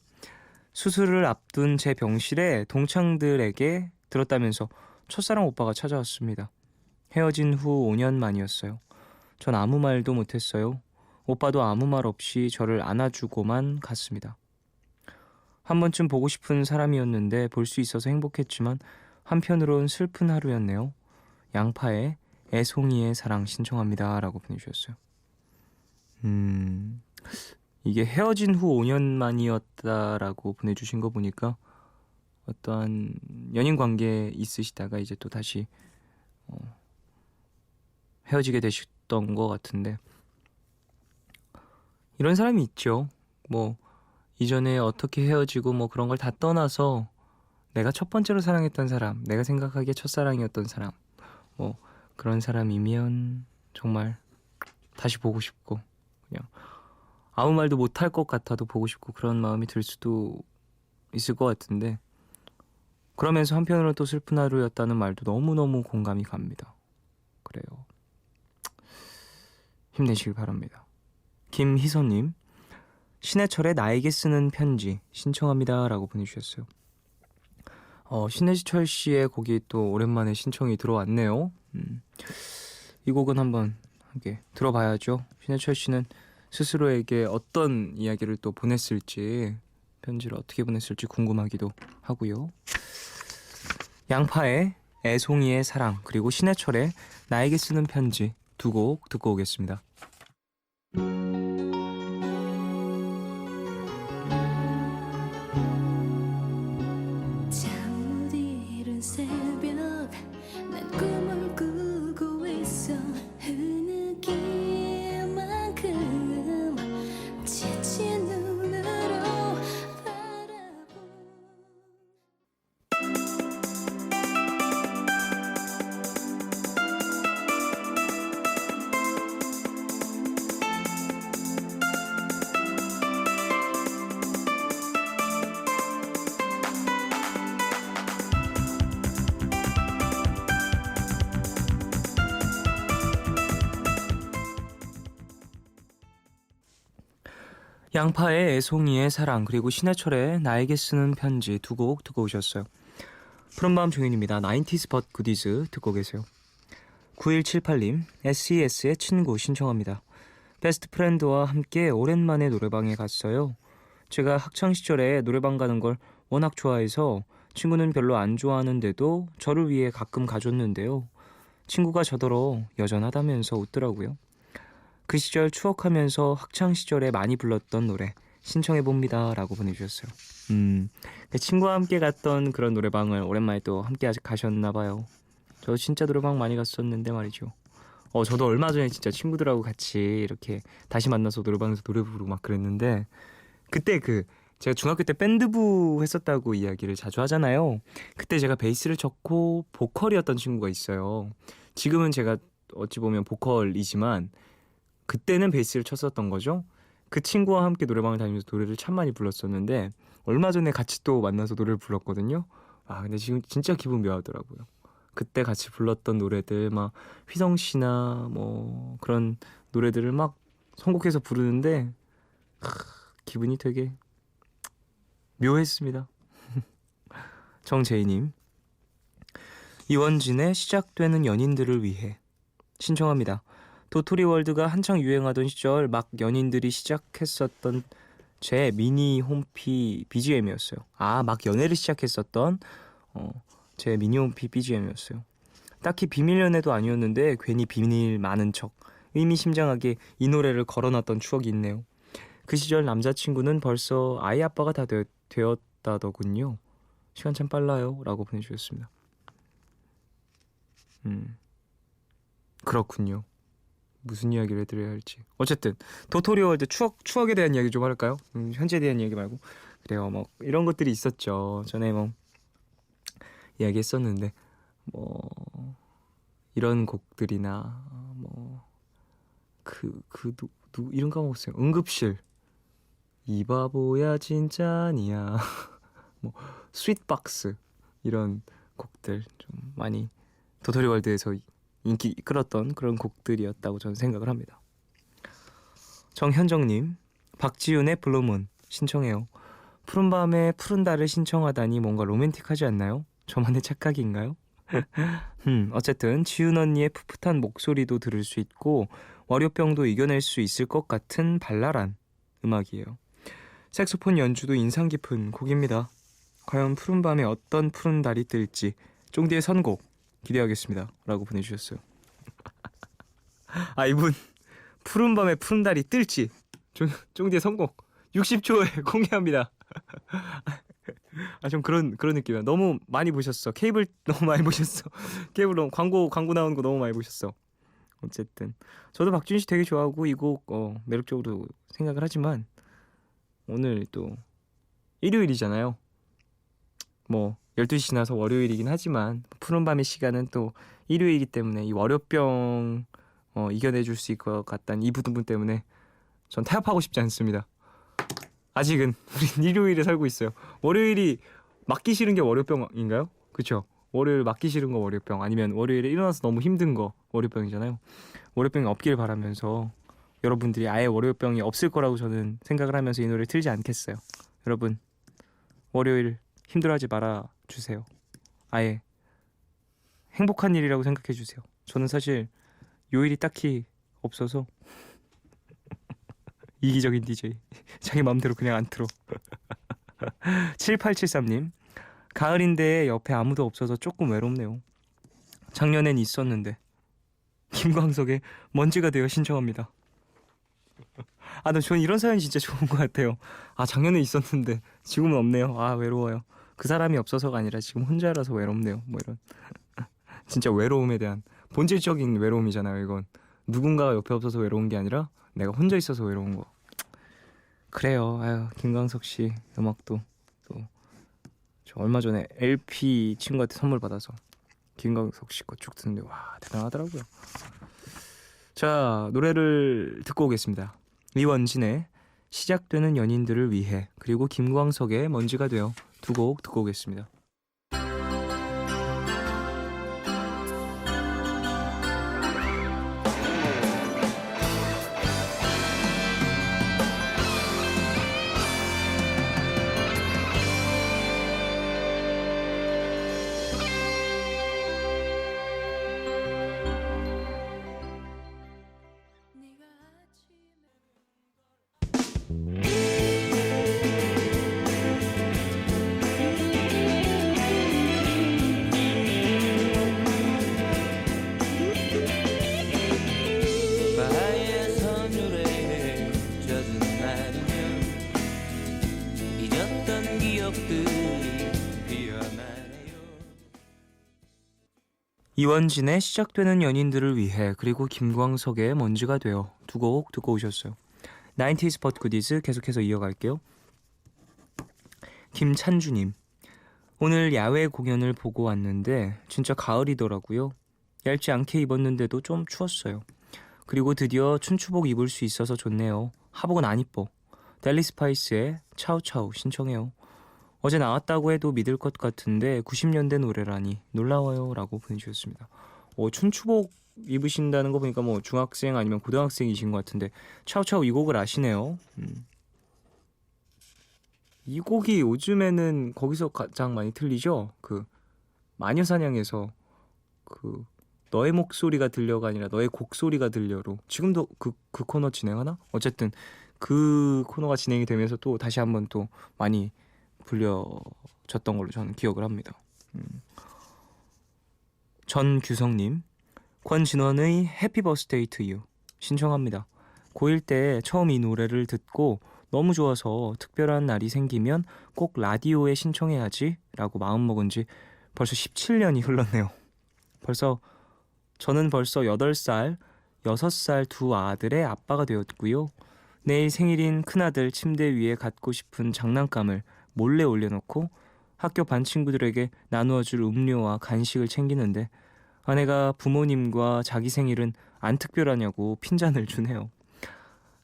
S1: 수술을 앞둔 제 병실에 동창들에게 들었다면서 첫사랑 오빠가 찾아왔습니다. 헤어진 후 5년 만이었어요. 전 아무 말도 못했어요. 오빠도 아무 말 없이 저를 안아주고만 갔습니다. 한 번쯤 보고 싶은 사람이었는데 볼 수 있어서 행복했지만 한편으론 슬픈 하루였네요. 양파의 애송이의 사랑 신청합니다. 라고 보내주셨어요. 이게 헤어진 후 5년 만이었다라고 보내주신 거 보니까 어떠한 연인 관계에 있으시다가 이제 또 다시 헤어지게 되셨던 것 같은데, 이런 사람이 있죠. 뭐 이전에 어떻게 헤어지고 뭐 그런 걸 다 떠나서 내가 첫 번째로 사랑했던 사람, 내가 생각하기에 첫사랑이었던 사람, 뭐 그런 사람이면 정말 다시 보고 싶고, 그냥 아무 말도 못할 것 같아도 보고 싶고 그런 마음이 들 수도 있을 것 같은데, 그러면서 한편으로 또 슬픈 하루였다는 말도 너무너무 공감이 갑니다. 그래요. 힘내시길 바랍니다. 김희선님, 신해철의 나에게 쓰는 편지 신청합니다. 라고 보내주셨어요. 신해철 씨의 곡이 또 오랜만에 신청이 들어왔네요. 이 곡은 한번 함께 들어봐야죠. 신해철 씨는 스스로에게 어떤 이야기를 또 보냈을지, 편지를 어떻게 보냈을지 궁금하기도 하고요. 양파의 애송이의 사랑, 그리고 신해철의 나에게 쓰는 편지 두 곡 듣고 오겠습니다.
S4: 잠 못 이룬 새벽 난 꿈을 꾸고 있어. 흐느끼만큼 지친 눈으로 바라보.
S1: 양파의 애송이의 사랑, 그리고 신해철의 나에게 쓰는 편지 두 곡 듣고 오셨어요. 푸른밤 종현입니다. 90s but goodies 듣고 계세요. 9178님, SES의 친구 신청합니다. 베스트 프렌드와 함께 오랜만에 노래방에 갔어요. 제가 학창시절에 노래방 가는 걸 워낙 좋아해서 친구는 별로 안 좋아하는데도 저를 위해 가끔 가줬는데요. 친구가 저더러 여전하다면서 웃더라고요. 그 시절 추억하면서 학창시절에 많이 불렀던 노래 신청해봅니다. 라고 보내주셨어요. 친구와 함께 갔던 그런 노래방을 오랜만에 또 함께 가셨나봐요. 저 진짜 노래방 많이 갔었는데 말이죠. 저도 얼마 전에 진짜 친구들하고 같이 이렇게 다시 만나서 노래방에서 노래 부르고 막 그랬는데, 그때 제가 중학교 때 밴드부 했었다고 이야기를 자주 하잖아요. 그때 제가 베이스를 쳤고 보컬이었던 친구가 있어요. 지금은 제가 어찌 보면 보컬이지만 그때는 베이스를 쳤었던 거죠. 그 친구와 함께 노래방을 다니면서 노래를 참 많이 불렀었는데 얼마 전에 같이 또 만나서 노래를 불렀거든요. 아 근데 지금 진짜 기분 묘하더라고요. 그때 같이 불렀던 노래들 막 휘성 씨나 뭐 그런 노래들을 막 선곡해서 부르는데 기분이 되게 묘했습니다. 정재희님, 이원진의 시작되는 연인들을 위해 신청합니다. 도토리 월드가 한창 유행하던 시절 막 연인들이 시작했었던 제 미니 홈피 BGM이었어요. 아, 막 연애를 시작했었던 제 미니 홈피 BGM이었어요. 딱히 비밀 연애도 아니었는데 괜히 비밀 많은 척 의미심장하게 이 노래를 걸어놨던 추억이 있네요. 그 시절 남자친구는 벌써 아이 아빠가 다 되었다더군요. 시간 참 빨라요 라고 보내주셨습니다. 그렇군요. 무슨 이야기를 해드려야 할지. 어쨌든 도토리 월드 추억에 대한 이야기 좀 할까요? 현재에 대한 이야기 말고. 그래요. 뭐 이런 것들이 있었죠. 전에 뭐 이야기했었는데 뭐 이런 곡들이나 뭐 이름 까먹었어요. 응급실, 이 바보야 진짜 아니야. 뭐 스윗박스 이런 곡들 좀 많이 도토리 월드에서 인기 끌었던 그런 곡들이었다고 저는 생각을 합니다. 정현정님, 박지윤의 블루문 신청해요. 푸른밤에 푸른 달을 신청하다니 뭔가 로맨틱하지 않나요? 저만의 착각인가요? 어쨌든 지윤 언니의 풋풋한 목소리도 들을 수 있고 월요병도 이겨낼 수 있을 것 같은 발랄한 음악이에요. 색소폰 연주도 인상 깊은 곡입니다. 과연 푸른밤에 어떤 푸른 달이 뜰지 쫑디의 선곡 기대하겠습니다 라고 보내주셨어요. 아 이분 푸른밤에 푸른 달이 뜰지 쫑디의 선곡 60초에 공개합니다. 아 좀 그런 느낌이야. 너무 많이 보셨어. 케이블 너무 많이 보셨어. 케이블 너무 광고 나오는 거 너무 많이 보셨어. 어쨌든 저도 박준 씨 되게 좋아하고 이 곡 매력적으로 생각을 하지만 오늘 또 일요일이잖아요. 뭐 12시 지나서 월요일이긴 하지만 푸른밤의 시간은 또 일요일이기 때문에 이 월요병 이겨내줄 수 있을 것 같다는 이 부분 때문에 전 타협하고 싶지 않습니다. 아직은 우린 일요일에 살고 있어요. 월요일이 맞기 싫은 게 월요병인가요? 그렇죠? 월요일 맞기 싫은 거 월요병 아니면 월요일에 일어나서 너무 힘든 거 월요병이잖아요. 월요병이 없길 바라면서 여러분들이 아예 월요병이 없을 거라고 저는 생각을 하면서 이 노래를 틀지 않겠어요. 여러분 월요일 힘들어하지 말아 주세요. 아예 행복한 일이라고 생각해 주세요. 저는 사실 요일이 딱히 없어서 이기적인 DJ 자기 마음대로 그냥 안 틀어. 7873님, 가을인데 옆에 아무도 없어서 조금 외롭네요. 작년엔 있었는데 김광석의 먼지가 되어 신청합니다. 나 저는 이런 사연이 진짜 좋은 것 같아요. 작년에 있었는데 지금은 없네요. 외로워요. 그 사람이 없어서가 아니라 지금 혼자라서 외롭네요. 뭐 이런 진짜 외로움에 대한 본질적인 외로움이잖아요. 이건 누군가가 옆에 없어서 외로운 게 아니라 내가 혼자 있어서 외로운 거. 그래요. 김광석 씨 음악도 또 저 얼마 전에 LP 친구한테 선물 받아서 김광석 씨 거 쭉 듣는데 와 대단하더라고요. 자 노래를 듣고 오겠습니다. 이원진의 시작되는 연인들을 위해 그리고 김광석의 먼지가 되어 두 곡 듣고 오겠습니다. 이원진의 시작되는 연인들을 위해 그리고 김광석의 먼지가 되어 두 곡 듣고 오셨어요. 90s but goodies 계속해서 이어갈게요. 김찬주님, 오늘 야외 공연을 보고 왔는데 진짜 가을이더라고요. 얇지 않게 입었는데도 좀 추웠어요. 그리고 드디어 춘추복 입을 수 있어서 좋네요. 하복은 안 이뻐. 델리 스파이스의 차우차우 신청해요. 어제 나왔다고 해도 믿을 것 같은데 90년대 노래라니 놀라워요 라고 보내주셨습니다. 춘추복 입으신다는 거 보니까 뭐 중학생 아니면 고등학생이신 것 같은데 차우차우 이 곡을 아시네요. 이 곡이 요즘에는 거기서 가장 많이 틀리죠? 그 마녀사냥에서 그 너의 목소리가 들려가 아니라 너의 곡소리가 들려로 지금도 그 코너 진행하나? 어쨌든 그 코너가 진행이 되면서 또 다시 한번 또 많이 불려졌던 걸로 저는 기억을 합니다. 전규성님, 권진원의 해피 버스데이 투 유 신청합니다. 고1 때 처음 이 노래를 듣고 너무 좋아서 특별한 날이 생기면 꼭 라디오에 신청해야지 라고 마음먹은 지 벌써 17년이 흘렀네요. 저는 벌써 8살, 6살 두 아들의 아빠가 되었고요. 내일 생일인 큰아들 침대 위에 갖고 싶은 장난감을 몰래 올려놓고 학교 반 친구들에게 나누어줄 음료와 간식을 챙기는데 아내가 부모님과 자기 생일은 안 특별하냐고 핀잔을 주네요.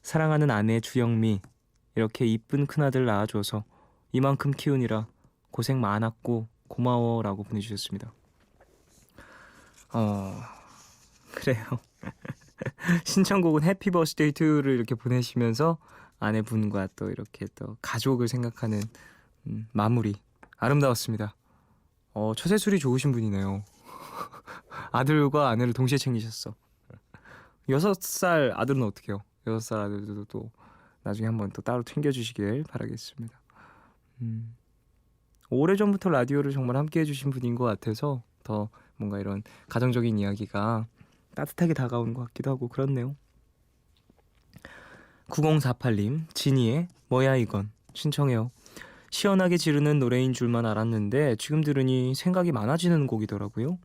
S1: 사랑하는 아내 주영미, 이렇게 이쁜 큰아들 낳아줘서 이만큼 키우느라 고생 많았고 고마워 라고 보내주셨습니다. 그래요. 신청곡은 해피 버스데이 투를 이렇게 보내시면서 아내분과 또 이렇게 또 가족을 생각하는 마무리 아름다웠습니다. 처세술이 좋으신 분이네요. 아들과 아내를 동시에 챙기셨어. 6살 아들은 어떻게 해요? 6살 아들도 또 나중에 한번 또 따로 챙겨주시길 바라겠습니다. 오래전부터 라디오를 정말 함께 해주신 분인 것 같아서 더 뭔가 이런 가정적인 이야기가 따뜻하게 다가오는 것 같기도 하고 그렇네요. 9048님, 지니의 뭐야 이건 신청해요. 시원하게 지르는 노래인 줄만 알았는데 지금 들으니 생각이 많아지는 곡이더라고요.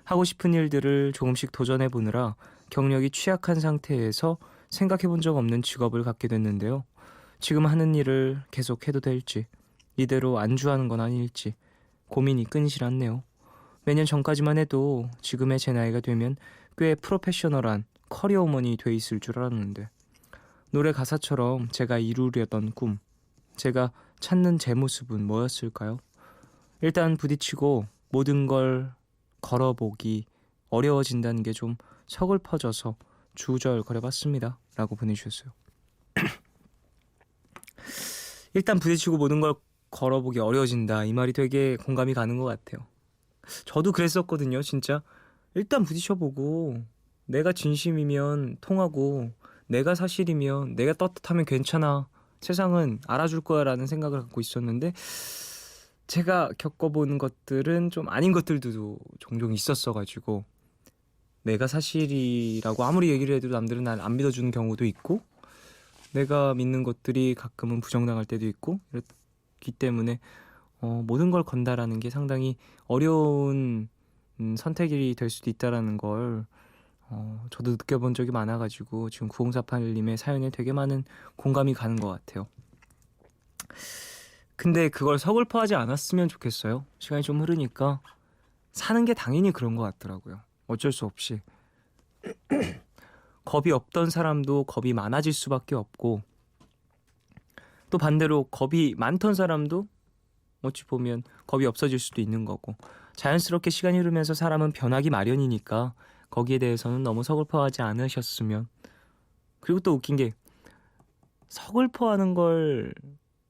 S1: 하고 싶은 일들을 조금씩 도전해보느라 경력이 취약한 상태에서 생각해본 적 없는 직업을 갖게 됐는데요. 지금 하는 일을 계속 해도 될지 이대로 안주하는 건 아닐지 고민이 끊이질 않네요. 몇 년 전까지만 해도 지금의 제 나이가 되면 꽤 프로페셔널한 커리어우먼이 돼 있을 줄 알았는데 노래 가사처럼 제가 이루려던 꿈, 제가 찾는 제 모습은 뭐였을까요? 일단 부딪히고 모든 걸 걸어보기 어려워진다는 게 좀 서글퍼져서 주절거려봤습니다 라고 보내주셨어요. 일단 부딪히고 모든 걸 걸어보기 어려워진다, 이 말이 되게 공감이 가는 것 같아요. 저도 그랬었거든요. 진짜 일단 부딪혀보고 내가 진심이면 통하고 내가 사실이면 내가 떳떳하면 괜찮아, 세상은 알아줄 거야 라는 생각을 갖고 있었는데 제가 겪어본 것들은 좀 아닌 것들도 종종 있었어가지고 내가 사실이라고 아무리 얘기를 해도 남들은 날 안 믿어주는 경우도 있고 내가 믿는 것들이 가끔은 부정당할 때도 있고 이렇기 때문에 모든 걸 건다라는 게 상당히 어려운 선택이 될 수도 있다라는 걸 저도 느껴본 적이 많아가지고 지금 9048님의 사연에 되게 많은 공감이 가는 것 같아요. 근데 그걸 서글퍼하지 않았으면 좋겠어요. 시간이 좀 흐르니까 사는 게 당연히 그런 것 같더라고요. 어쩔 수 없이 겁이 없던 사람도 겁이 많아질 수밖에 없고 또 반대로 겁이 많던 사람도 어찌 보면 겁이 없어질 수도 있는 거고 자연스럽게 시간이 흐르면서 사람은 변하기 마련이니까 거기에 대해서는 너무 서글퍼하지 않으셨으면. 그리고 또 웃긴 게 서글퍼하는 걸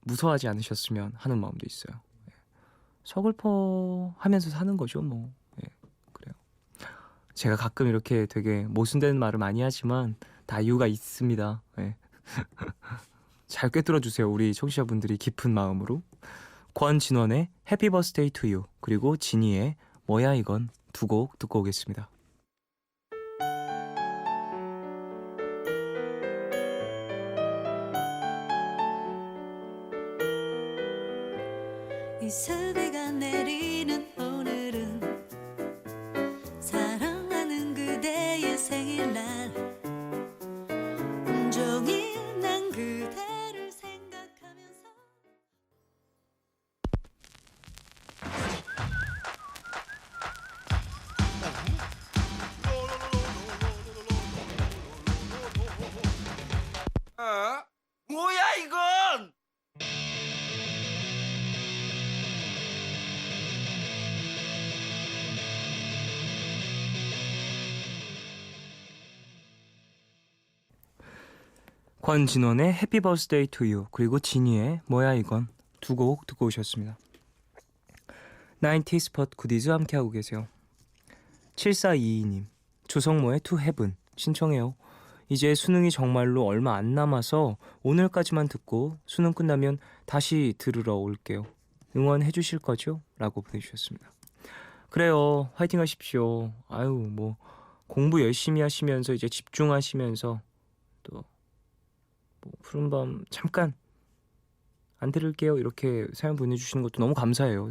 S1: 무서워하지 않으셨으면 하는 마음도 있어요. 서글퍼하면서 사는 거죠 뭐. 그래요. 제가 가끔 이렇게 되게 모순되는 말을 많이 하지만 다 이유가 있습니다. 잘 꿰뚫어 주세요. 우리 청취자분들이 깊은 마음으로. 권진원의 해피 버스데이 투 유 그리고 지니의 뭐야 이건 두 곡 듣고 오겠습니다.
S4: 이슬비가 내리는 오늘은 사랑하는 그대의 생일날 온종일 난 그대를 생각하면서
S5: 뭐야 이건?
S1: 권진원의 해피 버스데이 투 유 그리고 지니의 뭐야 이건 두 곡 듣고 오셨습니다. 90 스팟 굿이즈 함께하고 계세요. 7422님 조성모의 투 헤븐 신청해요. 이제 수능이 정말로 얼마 안 남아서 오늘까지만 듣고 수능 끝나면 다시 들으러 올게요. 응원해 주실 거죠? 라고 보내주셨습니다. 그래요. 화이팅 하십시오. 아유 뭐 공부 열심히 하시면서 이제 집중하시면서 또 뭐 푸른밤 잠깐 안 들을게요 이렇게 사연 보내주시는 것도 너무 감사해요.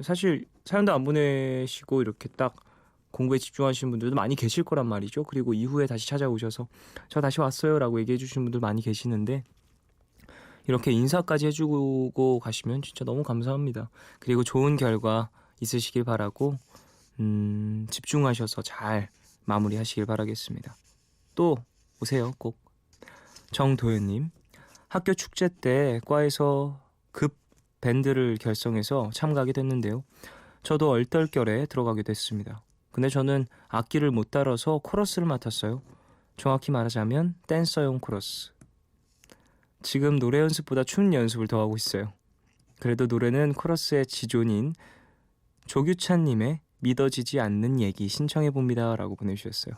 S1: 사실 사연도 안 보내시고 이렇게 딱 공부에 집중하시는 분들도 많이 계실 거란 말이죠. 그리고 이후에 다시 찾아오셔서 저 다시 왔어요 라고 얘기해 주시는 분들 많이 계시는데 이렇게 인사까지 해주고 가시면 진짜 너무 감사합니다. 그리고 좋은 결과 있으시길 바라고 집중하셔서 잘 마무리하시길 바라겠습니다. 또 오세요 꼭. 정도현님 학교 축제 때 과에서 급 밴드를 결성해서 참가하게 됐는데요. 저도 얼떨결에 들어가게 됐습니다. 근데 저는 악기를 못 다뤄서 코러스를 맡았어요. 정확히 말하자면 댄서용 코러스. 지금 노래 연습보다 춤 연습을 더 하고 있어요. 그래도 노래는 코러스의 지존인 조규찬님의 믿어지지 않는 얘기 신청해봅니다 라고 보내주셨어요.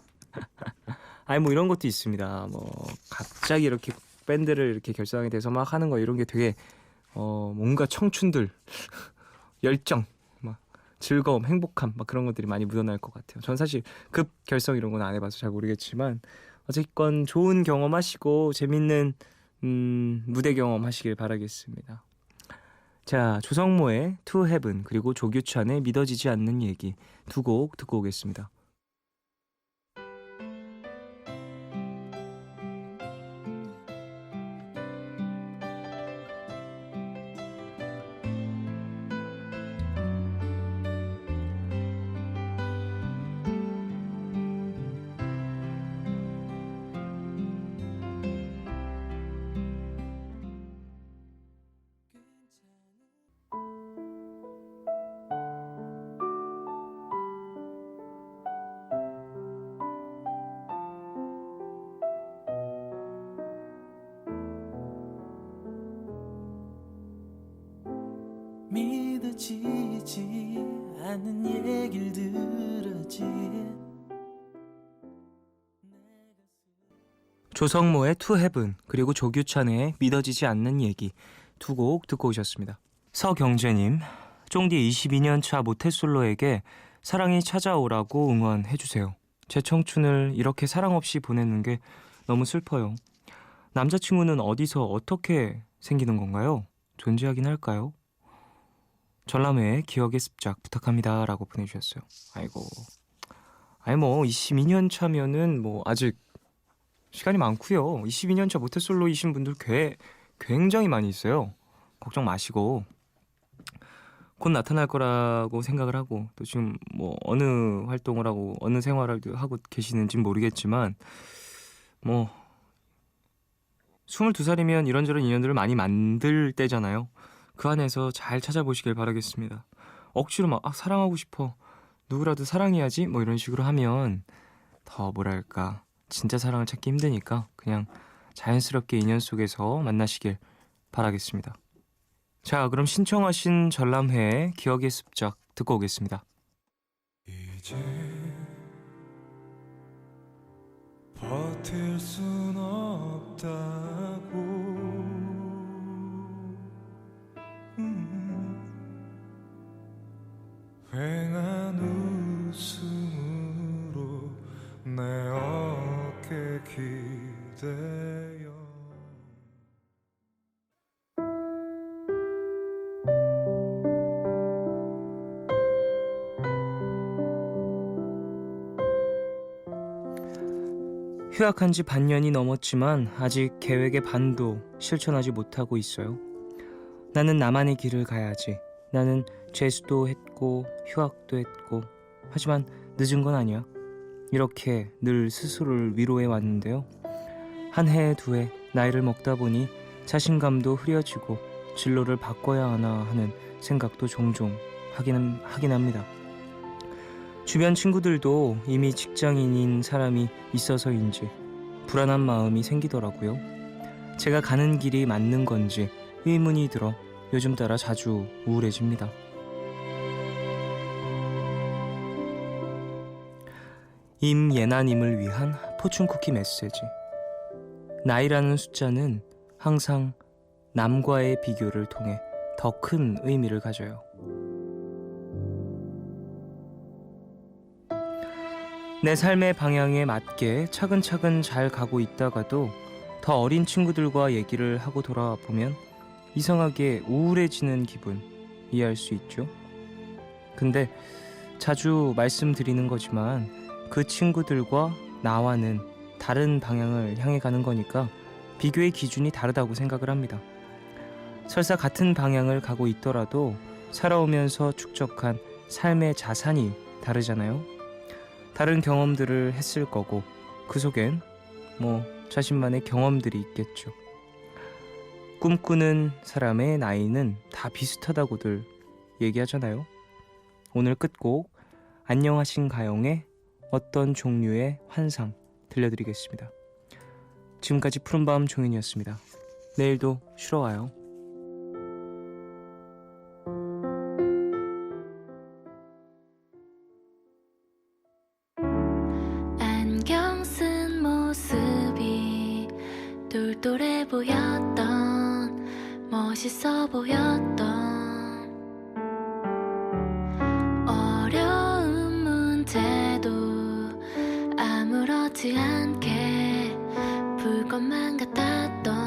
S1: 아니 뭐 이런 것도 있습니다. 뭐 갑자기 이렇게 밴드를 이렇게 결성하게 돼서 막 하는 거 이런 게 되게 뭔가 청춘들 열정 막 즐거움 행복함 막 그런 것들이 많이 묻어날 것 같아요. 전 사실 급 결성 이런 건 안 해봐서 잘 모르겠지만 어쨌건 좋은 경험하시고 재밌는 무대 경험 하시길 바라겠습니다. 자 조성모의 To Heaven 그리고 조규찬의 믿어지지 않는 얘기 두 곡 듣고 오겠습니다.
S5: 믿어지지 않는 얘길 들었지.
S1: 조성모의 To Heaven 그리고 조규찬의 믿어지지 않는 얘기 두 곡 듣고 오셨습니다. 서경재님 쫑디 22년 차 모태솔로에게 사랑이 찾아오라고 응원해주세요. 제 청춘을 이렇게 사랑 없이 보내는 게 너무 슬퍼요. 남자친구는 어디서 어떻게 생기는 건가요? 존재하긴 할까요? 전람회의 기억의 습작 부탁합니다 라고 보내주셨어요. 아이고 아니 뭐 22년 차면은 뭐 아직 시간이 많고요. 22년 차 모태솔로이신 분들 굉장히 많이 있어요. 걱정 마시고 곧 나타날 거라고 생각을 하고 또 지금 뭐 어느 활동을 하고 어느 생활을 하고 계시는지는 모르겠지만 뭐 22살이면 이런저런 인연들을 많이 만들 때잖아요. 그 안에서 잘 찾아보시길 바라겠습니다. 억지로 막 사랑하고 싶어 누구라도 사랑해야지 뭐 이런 식으로 하면 더 뭐랄까 진짜 사랑을 찾기 힘드니까 그냥 자연스럽게 인연 속에서 만나시길 바라겠습니다. 자 그럼 신청하신 전람회의 기억의 습작 듣고 오겠습니다.
S5: 이제 버틸 순 없다고 휑한 웃음으로 내 어깨 기대어
S1: 휴학한 지 반년이 넘었지만 아직 계획의 반도 실천하지 못하고 있어요. 나는 나만의 길을 가야지. 나는 재수도 했고 휴학도 했고 하지만 늦은 건 아니야. 이렇게 늘 스스로를 위로해 왔는데요. 한 해, 두 해 나이를 먹다 보니 자신감도 흐려지고 진로를 바꿔야 하나 하는 생각도 종종 하긴 합니다. 주변 친구들도 이미 직장인인 사람이 있어서인지 불안한 마음이 생기더라고요. 제가 가는 길이 맞는 건지 의문이 들어 요즘 따라 자주 우울해집니다. 임예나님을 위한 포춘쿠키 메시지. 나이라는 숫자는 항상 남과의 비교를 통해 더 큰 의미를 가져요. 내 삶의 방향에 맞게 차근차근 잘 가고 있다가도 더 어린 친구들과 얘기를 하고 돌아보면 이상하게 우울해지는 기분 이해할 수 있죠. 근데 자주 말씀드리는 거지만 그 친구들과 나와는 다른 방향을 향해 가는 거니까 비교의 기준이 다르다고 생각을 합니다. 설사 같은 방향을 가고 있더라도 살아오면서 축적한 삶의 자산이 다르잖아요. 다른 경험들을 했을 거고 그 속엔 자신만의 경험들이 있겠죠. 꿈꾸는 사람의 나이는 다 비슷하다고들 얘기하잖아요. 오늘 끝곡 안녕하신 가영의 어떤 종류의 환상 들려드리겠습니다. 지금까지 푸른밤 종현이었습니다. 내일도 쉬러 와요.
S4: 안경 쓴 모습이 똘똘해 보였던 멋있어 보였던 어려운 문제도 아무렇지 않게 풀 것만 같았던